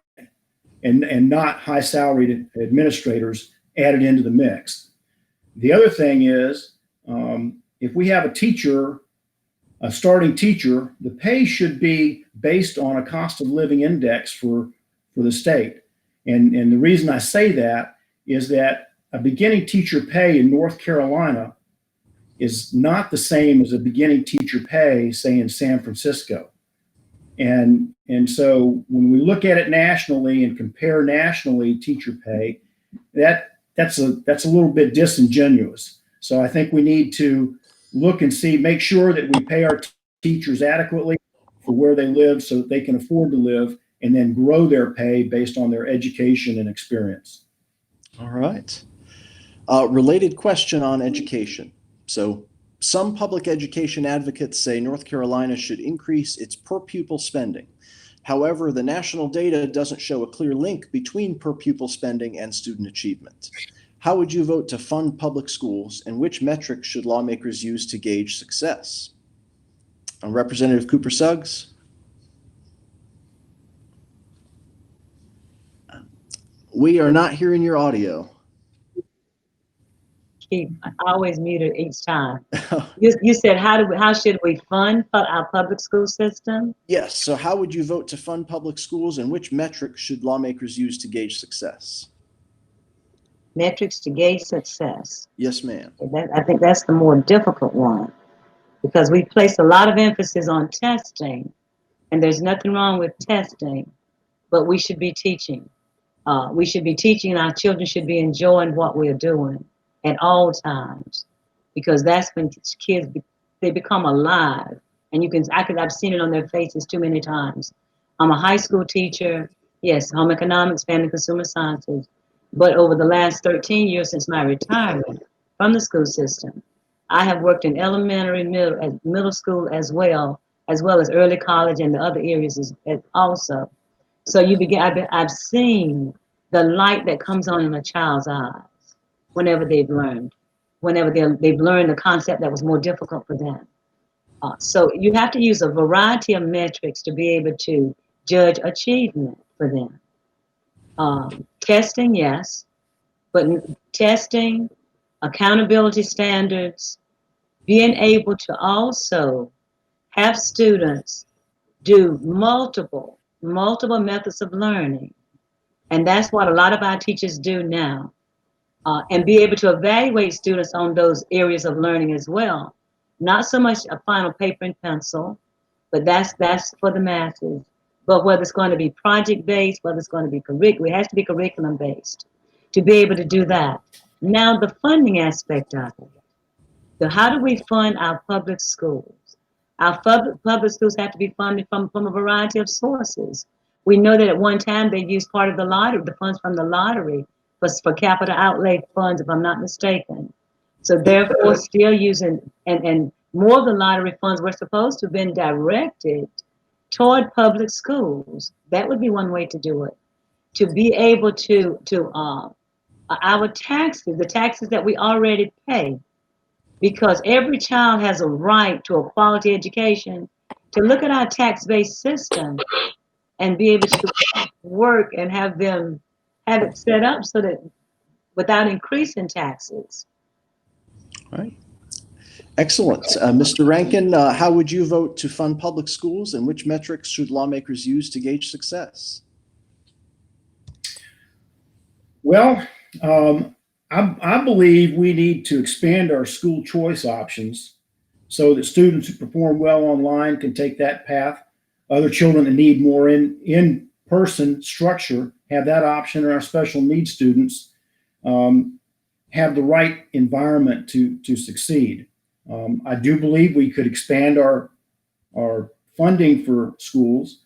[SPEAKER 3] and not high salaried administrators added into the mix. The other thing is, if we have a starting teacher, the pay should be based on a cost of living index for the state. And the reason I say that is that a beginning teacher pay in North Carolina is not the same as a beginning teacher pay, say, in San Francisco. And so when we look at it nationally and compare nationally teacher pay, that's a little bit disingenuous. So I think we need to look and make sure that we pay our teachers adequately for where they live so that they can afford to live, and then grow their pay based on their education and experience.
[SPEAKER 1] All right. Related question on education. So Some public education advocates say North Carolina should increase its per pupil spending. However, the national data doesn't show a clear link between per pupil spending and student achievement. How would you vote to fund public schools, and which metrics should lawmakers use to gauge success? Representative Cooper Suggs. We are not hearing your audio.
[SPEAKER 2] I always mute it each time. You said how should we fund our public school system?
[SPEAKER 1] Yes. So how would you vote to fund public schools, and which metrics should lawmakers use to gauge success?
[SPEAKER 2] Metrics to gauge success.
[SPEAKER 1] Yes, ma'am.
[SPEAKER 2] I think that's the more difficult one, because we place a lot of emphasis on testing, and there's nothing wrong with testing, but we should be teaching. We should be teaching, and our children should be enjoying what we're doing at all times, because that's when kids they become alive, and I've seen it on their faces too many times. I'm a high school teacher, yes, home economics, family consumer sciences, but over the last 13 years since my retirement from the school system, I have worked in elementary, middle school as well as early college and the other areas as also. So I've seen the light that comes on in a child's eyes whenever they've learned the concept that was more difficult for them. So you have to use a variety of metrics to be able to judge achievement for them. Testing, yes, but testing, accountability standards, being able to also have students do multiple methods of learning. And that's what a lot of our teachers do now. And be able to evaluate students on those areas of learning as well. Not so much a final paper and pencil, but that's for the masses. But whether it's going to be project-based, whether it's going to be it has to be curriculum-based to be able to do that. Now, the funding aspect of it. So how do we fund our public schools? Our public schools have to be funded from a variety of sources. We know that at one time they used part of the lottery, the funds from the lottery, for capital outlay funds, if I'm not mistaken. So therefore, still using, and more of the lottery funds were supposed to have been directed toward public schools. That would be one way to do it. To be able to our taxes, the taxes that we already pay, because every child has a right to a quality education, to look at our tax-based system and be able to work and have it set up so that without increasing taxes.
[SPEAKER 1] All right. Excellent. Mr. Rankin, how would you vote to fund public schools, and which metrics should lawmakers use to gauge success?
[SPEAKER 3] Well, I believe we need to expand our school choice options so that students who perform well online can take that path. Other children that need more in-person structure have that option, and our special needs students have the right environment to succeed. I do believe we could expand our funding for schools,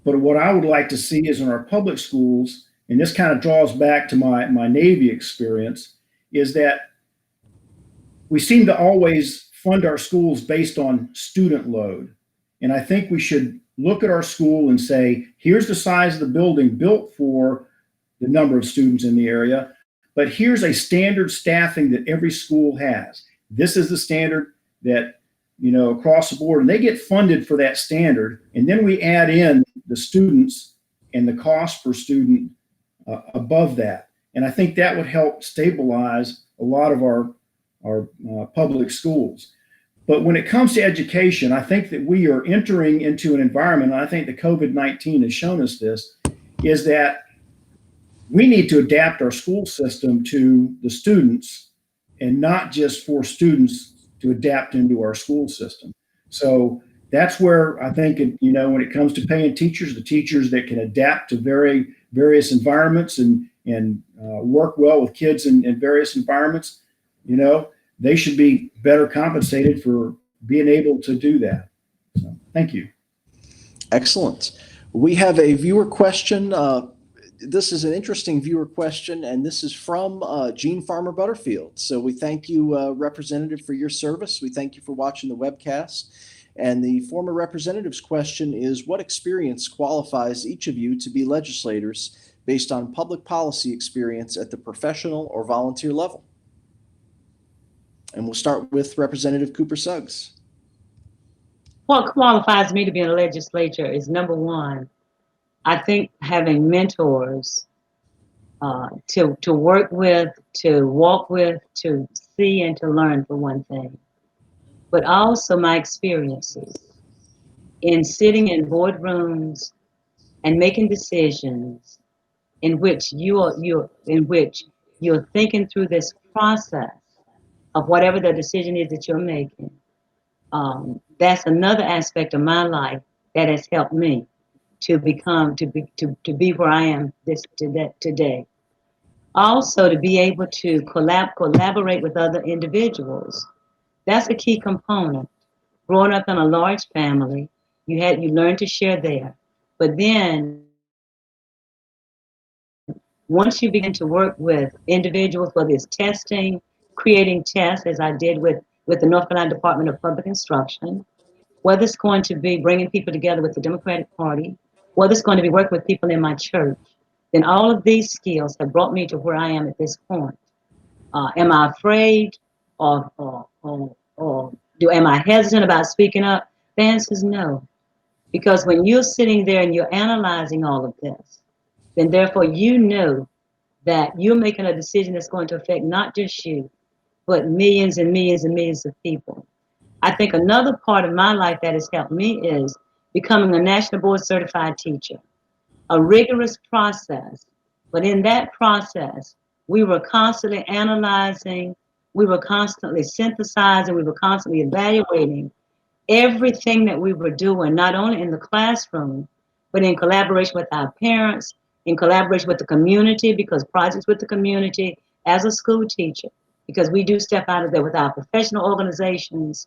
[SPEAKER 3] but what I would like to see is in our public schools, and this kind of draws back to my Navy experience, is that we seem to always fund our schools based on student load. And I think we should look at our school and say, here's the size of the building built for the number of students in the area, but here's a standard staffing that every school has. This is the standard that, across the board, and they get funded for that standard. And then we add in the students and the cost per student above that. And I think that would help stabilize a lot of our public schools. But when it comes to education, I think that we are entering into an environment, and I think the COVID-19 has shown us this, is that we need to adapt our school system to the students and not just for students to adapt into our school system. So that's where I think, when it comes to paying teachers, the teachers that can adapt to various environments and work well with kids in various environments, they should be better compensated for being able to do that. So, thank you.
[SPEAKER 1] Excellent. We have a viewer question this is an interesting viewer question, and this is from Gene Farmer Butterfield. So we thank you, Representative, for your service. We thank you for watching the webcast. And the former representative's question is, what experience qualifies each of you to be legislators based on public policy experience at the professional or volunteer level? And we'll start with Representative Cooper Suggs.
[SPEAKER 2] What qualifies me to be in a legislature is, number one, I think having mentors to work with, to walk with, to see and to learn, for one thing, but also my experiences in sitting in boardrooms and making decisions in which you're thinking through this process of whatever the decision is that you're making. That's another aspect of my life that has helped me to be where I am today. Also, to be able to collaborate with other individuals. That's a key component. Growing up in a large family, you learn to share there. But then once you begin to work with individuals, whether it's testing, creating tests, as I did with the North Carolina Department of Public Instruction, whether it's going to be bringing people together with the Democratic Party, whether it's going to be working with people in my church, then all of these skills have brought me to where I am at this point. Am I afraid or am I hesitant about speaking up? The answer is no. Because when you're sitting there and you're analyzing all of this, then therefore you know that you're making a decision that's going to affect not just you, but millions and millions and millions of people. I think another part of my life that has helped me is becoming a National Board Certified teacher. A rigorous process, but in that process, we were constantly analyzing, we were constantly synthesizing, we were constantly evaluating everything that we were doing, not only in the classroom, but in collaboration with our parents, in collaboration with the community, because projects with the community as a school teacher, because we do step out of there with our professional organizations,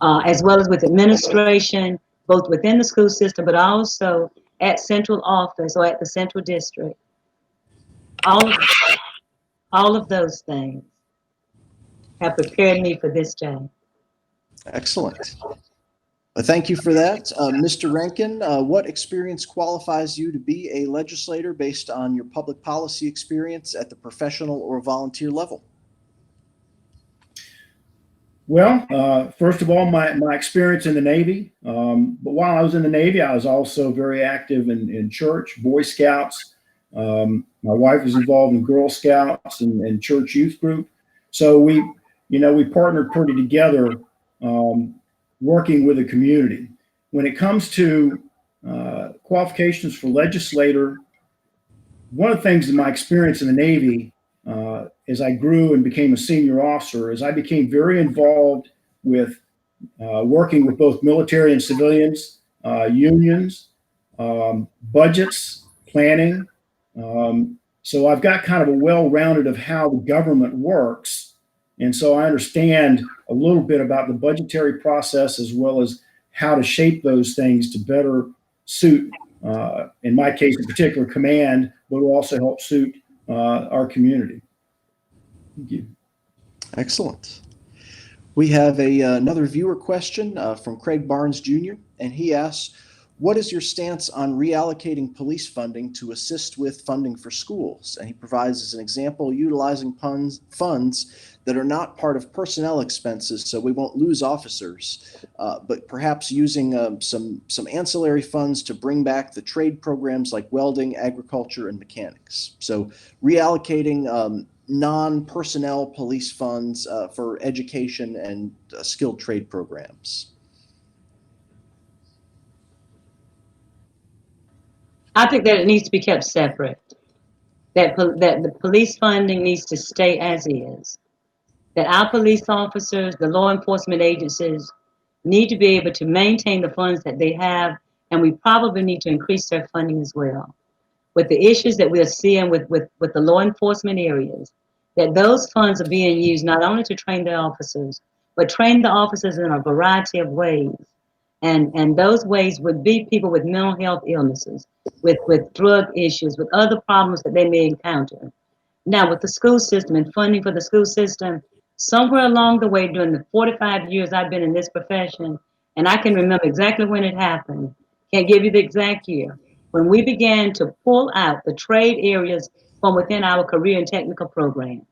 [SPEAKER 2] as well as with administration, both within the school system, but also at central office or at the central district. All of those things have prepared me for this day.
[SPEAKER 1] Excellent. Thank you for that. Mr. Rankin, what experience qualifies you to be a legislator based on your public policy experience at the professional or volunteer level?
[SPEAKER 3] Well, first of all, my experience in the Navy. But while I was in the Navy, I was also very active in church, Boy Scouts. My wife was involved in Girl Scouts and church youth group. So we partnered pretty together, working with the community. When it comes to qualifications for legislator, one of the things in my experience in the Navy, as I grew and became a senior officer, is I became very involved with working with both military and civilians, unions, budgets, planning. So I've got kind of a well-rounded of how the government works. And so I understand a little bit about the budgetary process as well as how to shape those things to better suit, in my case in particular, command, but will also help suit our community. Thank you.
[SPEAKER 1] Excellent. We have another viewer question from Craig Barnes Jr., and he asks, what is your stance on reallocating police funding to assist with funding for schools? And he provides as an example, utilizing funds that are not part of personnel expenses, so we won't lose officers, but perhaps using some ancillary funds to bring back the trade programs like welding, agriculture, and mechanics. So reallocating non-personnel police funds for education and skilled trade programs.
[SPEAKER 2] I think that it needs to be kept separate, that the police funding needs to stay as is, that our police officers, the law enforcement agencies, need to be able to maintain the funds that they have, and we probably need to increase their funding as well. With the issues that we are seeing with the law enforcement areas, that those funds are being used not only to train the officers, but train the officers in a variety of ways. And those ways would be people with mental health illnesses, with drug issues, with other problems that they may encounter. Now, with the school system and funding for the school system, somewhere along the way during the 45 years I've been in this profession, and I can remember exactly when it happened, can't give you the exact year, when we began to pull out the trade areas from within our career and technical programs.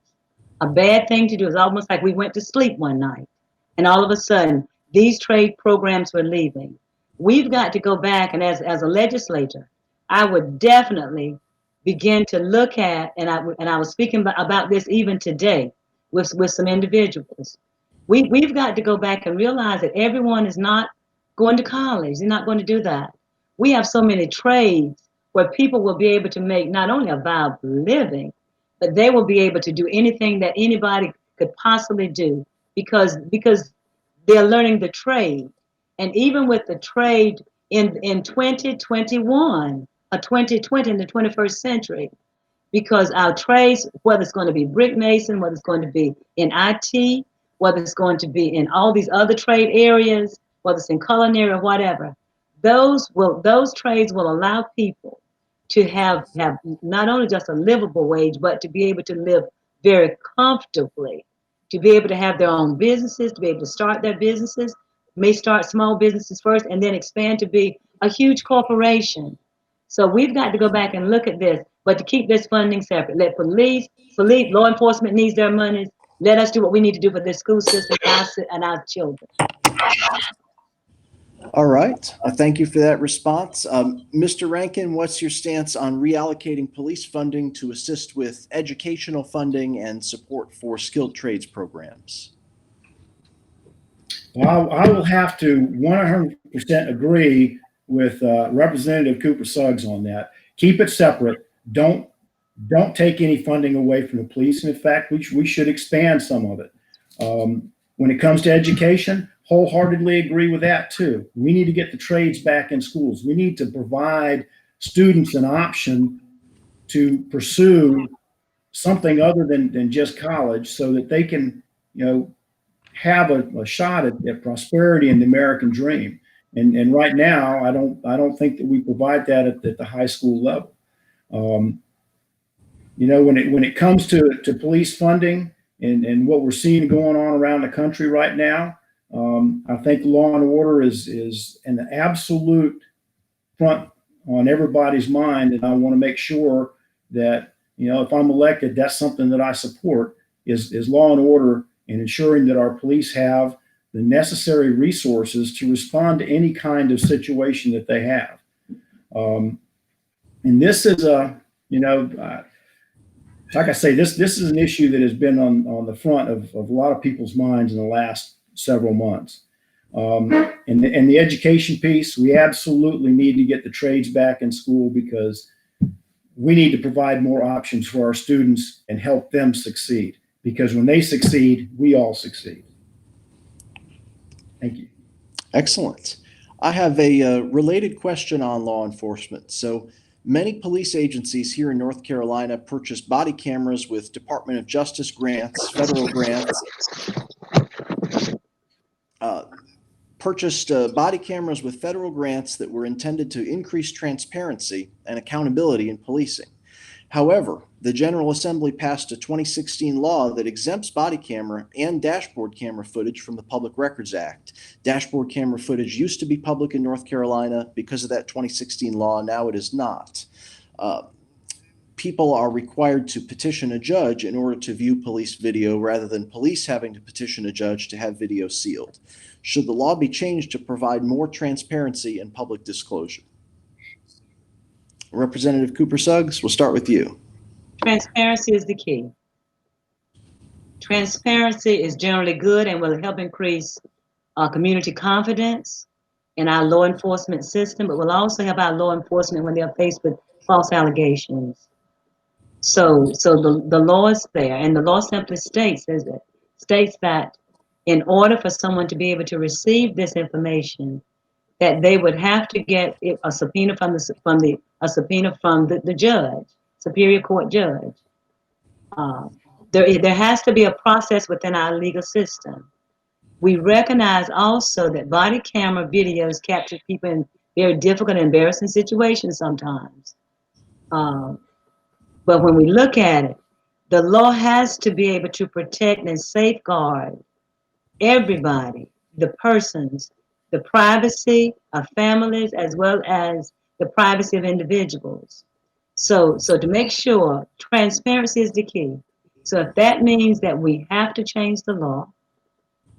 [SPEAKER 2] A bad thing to do is almost like we went to sleep one night, and all of a sudden, these trade programs were leaving. We've got to go back, and as a legislator, I would definitely begin to look at, and I was speaking about this even today with some individuals. We've got to go back and realize that everyone is not going to college. They're not going to do that. We have so many trades where people will be able to make not only a viable living, but they will be able to do anything that anybody could possibly do because they're learning the trade. And even with the trade in 2021, or 2020 in the 21st century, because our trades, whether it's going to be brick mason, whether it's going to be in IT, whether it's going to be in all these other trade areas, whether it's in culinary or whatever, those trades will allow people to have not only just a livable wage, but to be able to live very comfortably, to be able to have their own businesses, to be able to start their businesses, may start small businesses first and then expand to be a huge corporation. So we've got to go back and look at this, but to keep this funding separate. Let police, law enforcement needs their monies. Let us do what we need to do for this school system and our children.
[SPEAKER 1] All right. Thank you for that response. Mr. Rankin, what's your stance on reallocating police funding to assist with educational funding and support for skilled trades programs?
[SPEAKER 3] Well, I will have to 100% agree with Representative Cooper Suggs on that. Keep it separate. Don't take any funding away from the police. And in fact, we should expand some of it. When it comes to education, wholeheartedly agree with that too. We need to get the trades back in schools. We need to provide students an option to pursue something other than just college so that they can, have a shot at prosperity and the American dream. And right now, I don't think that we provide that at the high school level. When it comes to police funding and what we're seeing going on around the country right now, I think law and order is an absolute front on everybody's mind, and I want to make sure that if I'm elected, that's something that I support is law and order and ensuring that our police have the necessary resources to respond to any kind of situation that they have. And this is like I say, this is an issue that has been on the front of a lot of people's minds in the last several months. And the education piece, we absolutely need to get the trades back in school because we need to provide more options for our students and help them succeed. Because when they succeed, we all succeed. Thank you.
[SPEAKER 1] Excellent. I have a related question on law enforcement. So many police agencies here in North Carolina purchase body cameras with Department of Justice grants, federal grants, purchased body cameras with federal grants that were intended to increase transparency and accountability in policing. However, the General Assembly passed a 2016 law that exempts body camera and dashboard camera footage from the Public Records Act. Dashboard camera footage used to be public in North Carolina because of that 2016 law. Now it is not. People are required to petition a judge in order to view police video rather than police having to petition a judge to have video sealed. Should the law be changed to provide more transparency and public disclosure? Representative Cooper Suggs, we'll start with you.
[SPEAKER 2] Transparency is the key. Transparency is generally good and will help increase community confidence in our law enforcement system, but will also help our law enforcement when they're faced with false allegations. So the law is there, and the law simply states that in order for someone to be able to receive this information, that they would have to get a subpoena from the judge, Superior Court judge. There has to be a process within our legal system We recognize also that body camera videos capture people in very difficult and embarrassing situations sometimes. But when we look at it, the law has to be able to protect and safeguard everybody, the persons, the privacy of families, as well as the privacy of individuals. So to make sure, transparency is the key. So if that means that we have to change the law,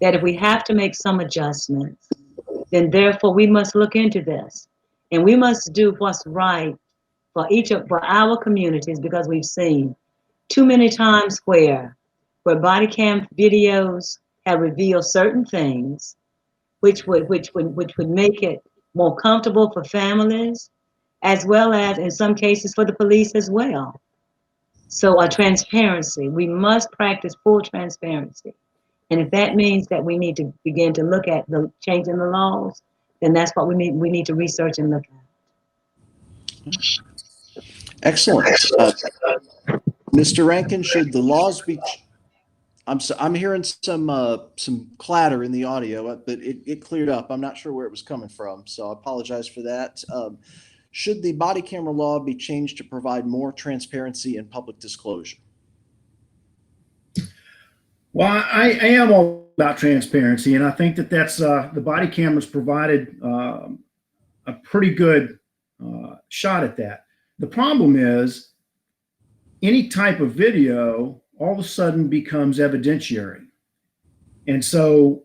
[SPEAKER 2] that if we have to make some adjustments, then therefore we must look into this. And we must do what's right for our communities, because we've seen too many times where body cam videos have revealed certain things which would make it more comfortable for families, as well as in some cases for the police as well. So transparency, we must practice full transparency. And if that means that we need to begin to look at the changing the laws, then that's what we need to research and look at.
[SPEAKER 1] Excellent. Mr. Rankin, should the laws be, I'm hearing some clatter in the audio, but it cleared up. I'm not sure where it was coming from, so I apologize for that. Should the body camera law be changed to provide more transparency and public disclosure?
[SPEAKER 3] Well, I am all about transparency, and I think that that's the body cameras provided a pretty good shot at that. The problem is any type of video all of a sudden becomes evidentiary. And so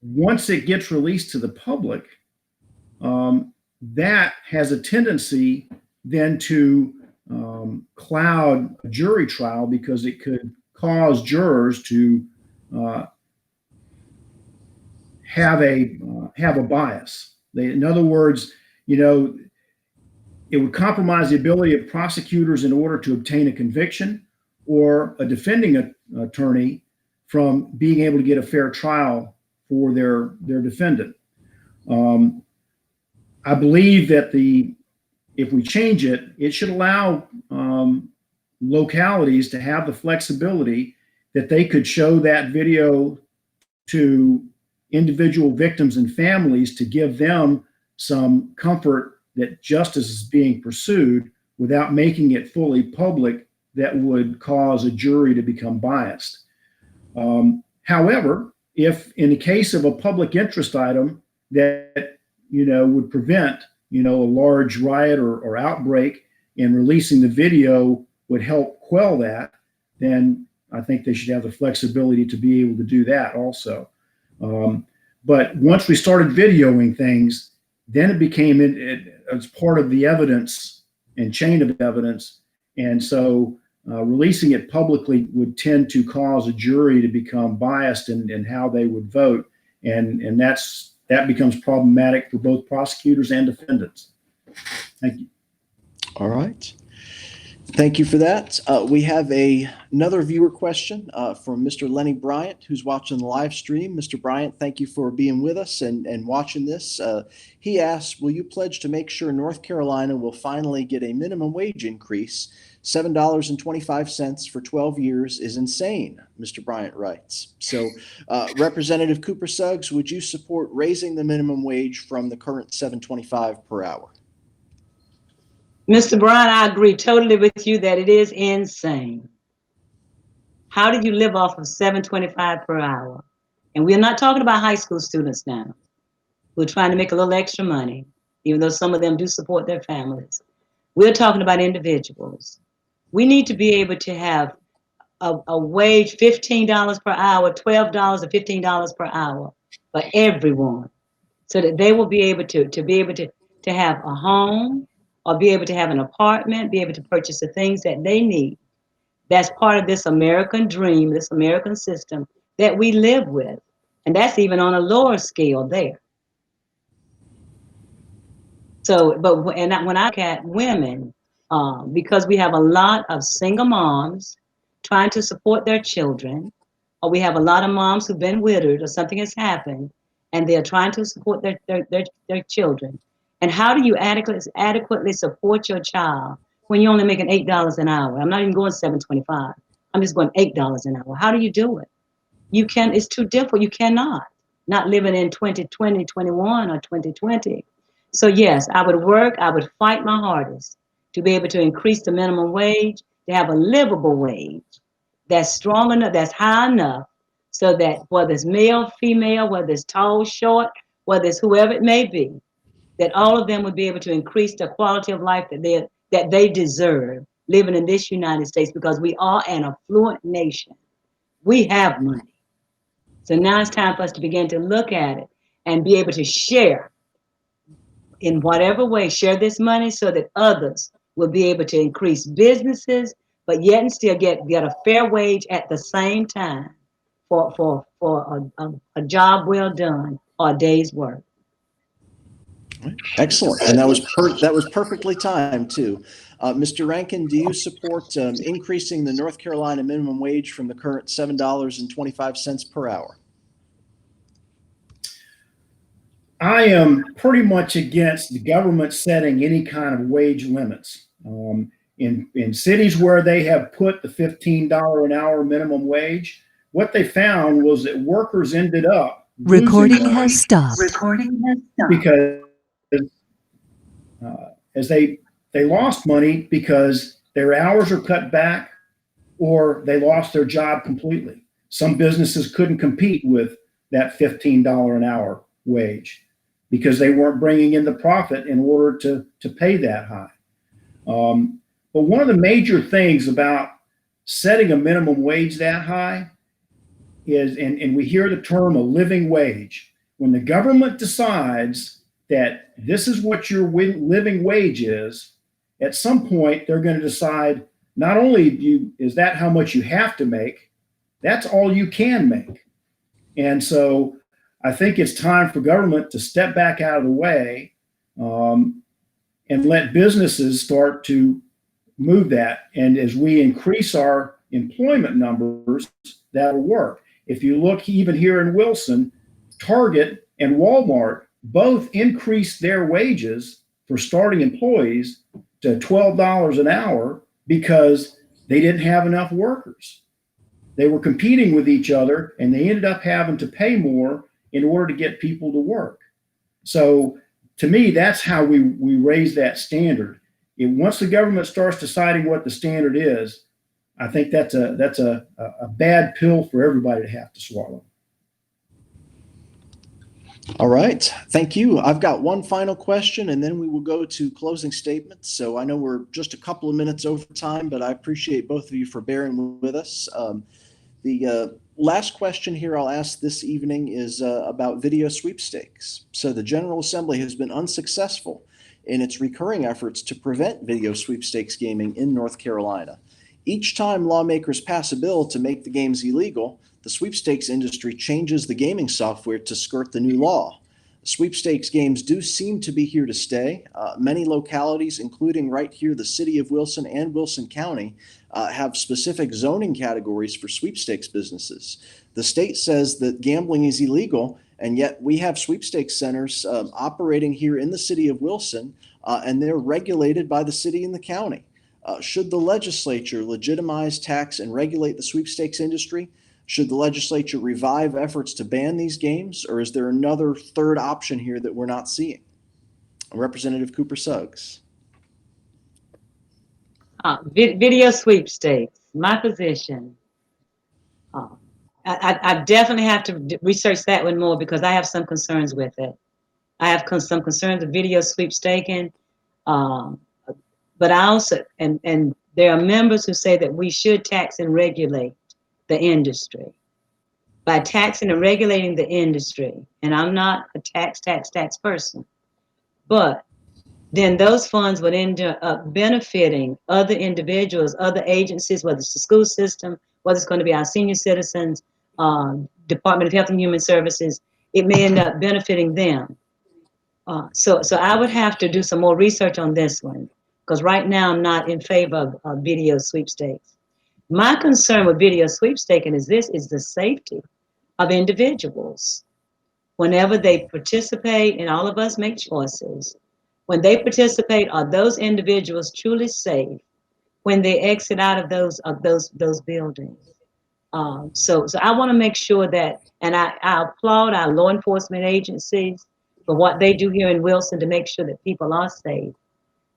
[SPEAKER 3] once it gets released to the public, that has a tendency then to cloud a jury trial, because it could cause jurors to have a bias. In other words, it would compromise the ability of prosecutors in order to obtain a conviction, or a defending attorney from being able to get a fair trial for their defendant. I believe that if we change it, it should allow localities to have the flexibility that they could show that video to individual victims and families to give them some comfort that justice is being pursued, without making it fully public that would cause a jury to become biased. However, if in the case of a public interest item that would prevent a large riot or outbreak, and releasing the video would help quell that, then I think they should have the flexibility to be able to do that also. But once we started videoing things, then it became as part of the evidence and chain of evidence. And so releasing it publicly would tend to cause a jury to become biased in how they would vote. And that becomes problematic for both prosecutors and defendants. Thank you.
[SPEAKER 1] All right. Thank you for that. We have another viewer question from Mr. Lenny Bryant, who's watching the live stream. Mr. Bryant, thank you for being with us and watching this. He asks, will you pledge to make sure North Carolina will finally get a minimum wage increase? $7.25 for 12 years is insane, Mr. Bryant writes. So Representative Cooper Suggs, would you support raising the minimum wage from the current $7.25 per hour?
[SPEAKER 2] Mr. Bryant, I agree totally with you that it is insane. How do you live off of $7.25 per hour? And we're not talking about high school students now. We're trying to make a little extra money, even though some of them do support their families. We're talking about individuals. We need to be able to have a wage, $15 per hour, $12 or $15 per hour for everyone, so that they will be able to have a home, or be able to have an apartment, be able to purchase the things that they need. That's part of this American dream, this American system that we live with. And that's even on a lower scale there. So, when I look at women, because we have a lot of single moms trying to support their children, or we have a lot of moms who've been widowed or something has happened, and they're trying to support their children. And how do you adequately support your child when you're only making $8 an hour? I'm not even going $7.25. I'm just going $8 an hour. How do you do it? It's too difficult. You cannot. not living in 2020, 21, or 2020. So yes, I would work, I would fight my hardest to be able to increase the minimum wage, to have a livable wage that's strong enough, that's high enough, so that whether it's male, female, whether it's tall, short, whether it's whoever it may be, that all of them would be able to increase the quality of life that they deserve living in this United States, because we are an affluent nation. We have money. So now it's time for us to begin to look at it and be able to share in whatever way, share this money so that others will be able to increase businesses, but yet and still get a fair wage at the same time for a job well done or a day's work.
[SPEAKER 1] Excellent. And that was perfectly timed too. Mr. Rankin, do you support increasing the North Carolina minimum wage from the current $7.25 per hour?
[SPEAKER 3] I am pretty much against the government setting any kind of wage limits. In cities where they have put the $15 an hour minimum wage, what they found was that workers ended up
[SPEAKER 4] Recording has stopped.
[SPEAKER 3] Because as they lost money because their hours are cut back or they lost their job completely. Some businesses couldn't compete with that $15 an hour wage because they weren't bringing in the profit in order to pay that high. But one of the major things about setting a minimum wage that high is, and we hear the term a living wage, when the government decides that this is what your living wage is, at some point they're going to decide not only is that how much you have to make, that's all you can make. And so I think it's time for government to step back out of the way and let businesses start to move that. And as we increase our employment numbers, that'll work. If you look even here in Wilson, Target and Walmart both increased their wages for starting employees to $12 an hour because they didn't have enough workers. They were competing with each other and they ended up having to pay more in order to get people to work. So to me, that's how we raise that standard. Once the government starts deciding what the standard is, I think that's a bad pill for everybody to have to swallow.
[SPEAKER 1] All right. Thank you. I've got one final question and then we will go to closing statements. So I know we're just a couple of minutes over time, but I appreciate both of you for bearing with us. The last question here I'll ask this evening is about video sweepstakes. So the General Assembly has been unsuccessful in its recurring efforts to prevent video sweepstakes gaming in North Carolina. Each time lawmakers pass a bill to make the games illegal, the sweepstakes industry changes the gaming software to skirt the new law. Sweepstakes games do seem to be here to stay. Many localities, including right here, the city of Wilson and Wilson County, have specific zoning categories for sweepstakes businesses. The state says that gambling is illegal, and yet we have sweepstakes centers operating here in the city of Wilson, and they're regulated by the city and the county. Should the legislature legitimize, tax, and regulate the sweepstakes industry? Should the legislature revive efforts to ban these games, or is there another third option here that we're not seeing? Representative Cooper Suggs.
[SPEAKER 2] Video sweepstakes, my position. I definitely have to research that one more because I have some concerns with it. I have some concerns with video sweepstaking, but I also, and there are members who say that we should tax and regulate the industry. By taxing and regulating the industry, and I'm not a tax person, but then those funds would end up benefiting other individuals, other agencies, whether it's the school system, whether it's going to be our senior citizens, Department of Health and Human Services. It may end up benefiting them. So I would have to do some more research on this one because right now I'm not in favor of video sweepstakes. My concern with video sweepstaking is the safety of individuals. Whenever they participate, and all of us make choices, when they participate, are those individuals truly safe when they exit out of those buildings? So I want to make sure that, and I applaud our law enforcement agencies for what they do here in Wilson to make sure that people are safe.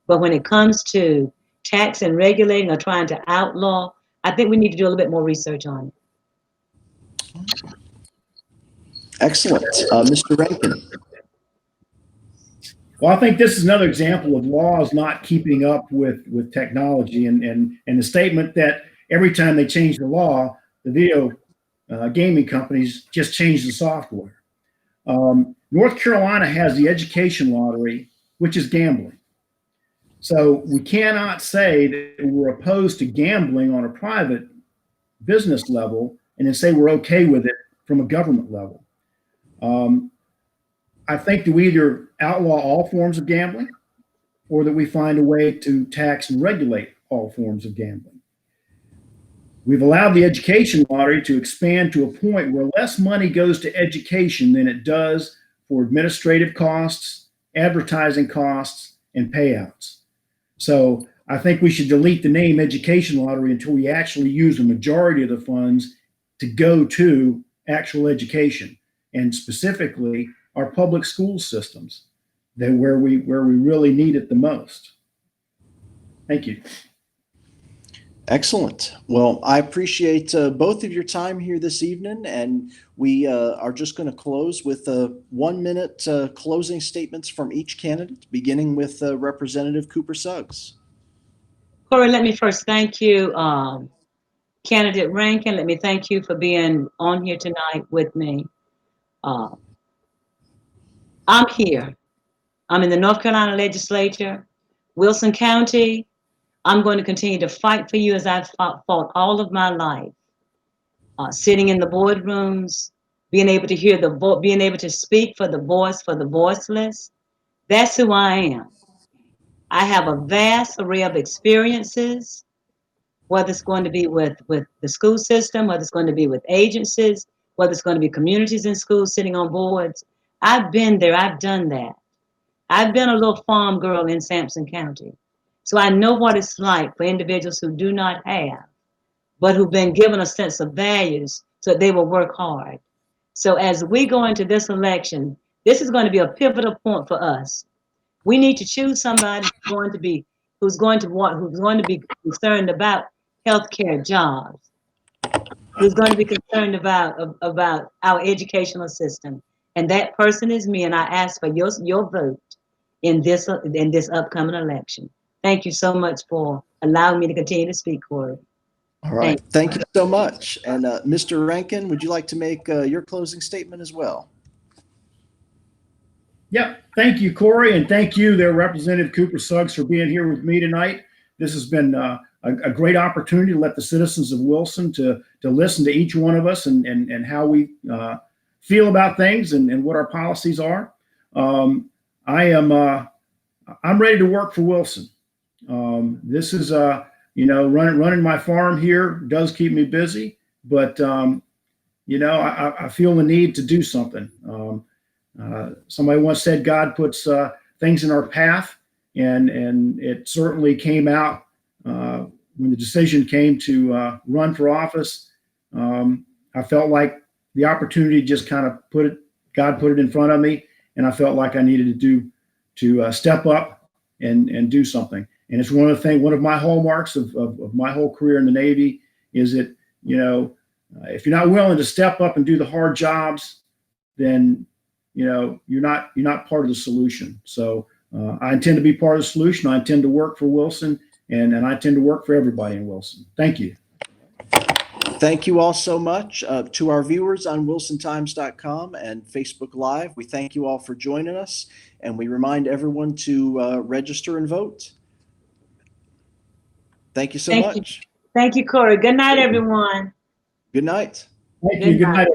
[SPEAKER 2] But when it comes to tax and regulating or trying to outlaw, I think we need to do a little bit more research on it.
[SPEAKER 1] Excellent. Mr. Rankin.
[SPEAKER 3] Well, I think this is another example of laws not keeping up with technology, and the statement that every time they change the law, the video gaming companies just change the software. North Carolina has the education lottery, which is gambling. So we cannot say that we're opposed to gambling on a private business level and then say we're okay with it from a government level. I think that we either outlaw all forms of gambling or that we find a way to tax and regulate all forms of gambling. We've allowed the education lottery to expand to a point where less money goes to education than it does for administrative costs, advertising costs, and payouts. So I think we should delete the name education lottery until we actually use a majority of the funds to go to actual education, and specifically our public school systems, that where we really need it the most. Thank you.
[SPEAKER 1] Excellent. Well, I appreciate both of your time here this evening, and we are just going to close with 1 minute closing statements from each candidate, beginning with Representative Cooper Suggs.
[SPEAKER 2] Corey, let me first thank you, Candidate Rankin. Let me thank you for being on here tonight with me. I'm here. I'm in the North Carolina legislature, Wilson County. I'm going to continue to fight for you as I've fought all of my life. Sitting in the boardrooms, being able to hear being able to speak for the voice, for the voiceless. That's who I am. I have a vast array of experiences, whether it's going to be with the school system, whether it's going to be with agencies, whether it's going to be communities in schools sitting on boards. I've been there, I've done that. I've been a little farm girl in Sampson County. So I know what it's like for individuals who do not have, but who've been given a sense of values so that they will work hard. So as we go into this election, this is going to be a pivotal point for us. We need to choose somebody who's going to be concerned about healthcare, jobs, who's going to be concerned about our educational system. And that person is me, and I ask for your vote in this upcoming election. Thank you so much for allowing me to continue to speak, Corey.
[SPEAKER 1] All right. Thank you so much. And Mr. Rankin, would you like to make your closing statement as well?
[SPEAKER 3] Yep. Thank you, Corey, and thank you there, Representative Cooper Suggs, for being here with me tonight. This has been a great opportunity to let the citizens of Wilson to listen to each one of us and how we feel about things and what our policies are. I'm ready to work for Wilson. This is running my farm here does keep me busy, but I feel the need to do something. Somebody once said God puts things in our path, and it certainly came out when the decision came to run for office. I felt like the opportunity just kind of God put it in front of me, and I felt like I needed to step up and do something. And it's one of my hallmarks of my whole career in the Navy is that, if you're not willing to step up and do the hard jobs, then, you're not part of the solution. So I intend to be part of the solution. I intend to work for Wilson, and I intend to work for everybody in Wilson. Thank you.
[SPEAKER 1] Thank you all so much. To our viewers on wilsontimes.com and Facebook Live, we thank you all for joining us, and we remind everyone to register and vote. Thank you so much.
[SPEAKER 2] Thank you, Corey. Good night, everyone.
[SPEAKER 1] Good night.
[SPEAKER 3] Thank you. Good night.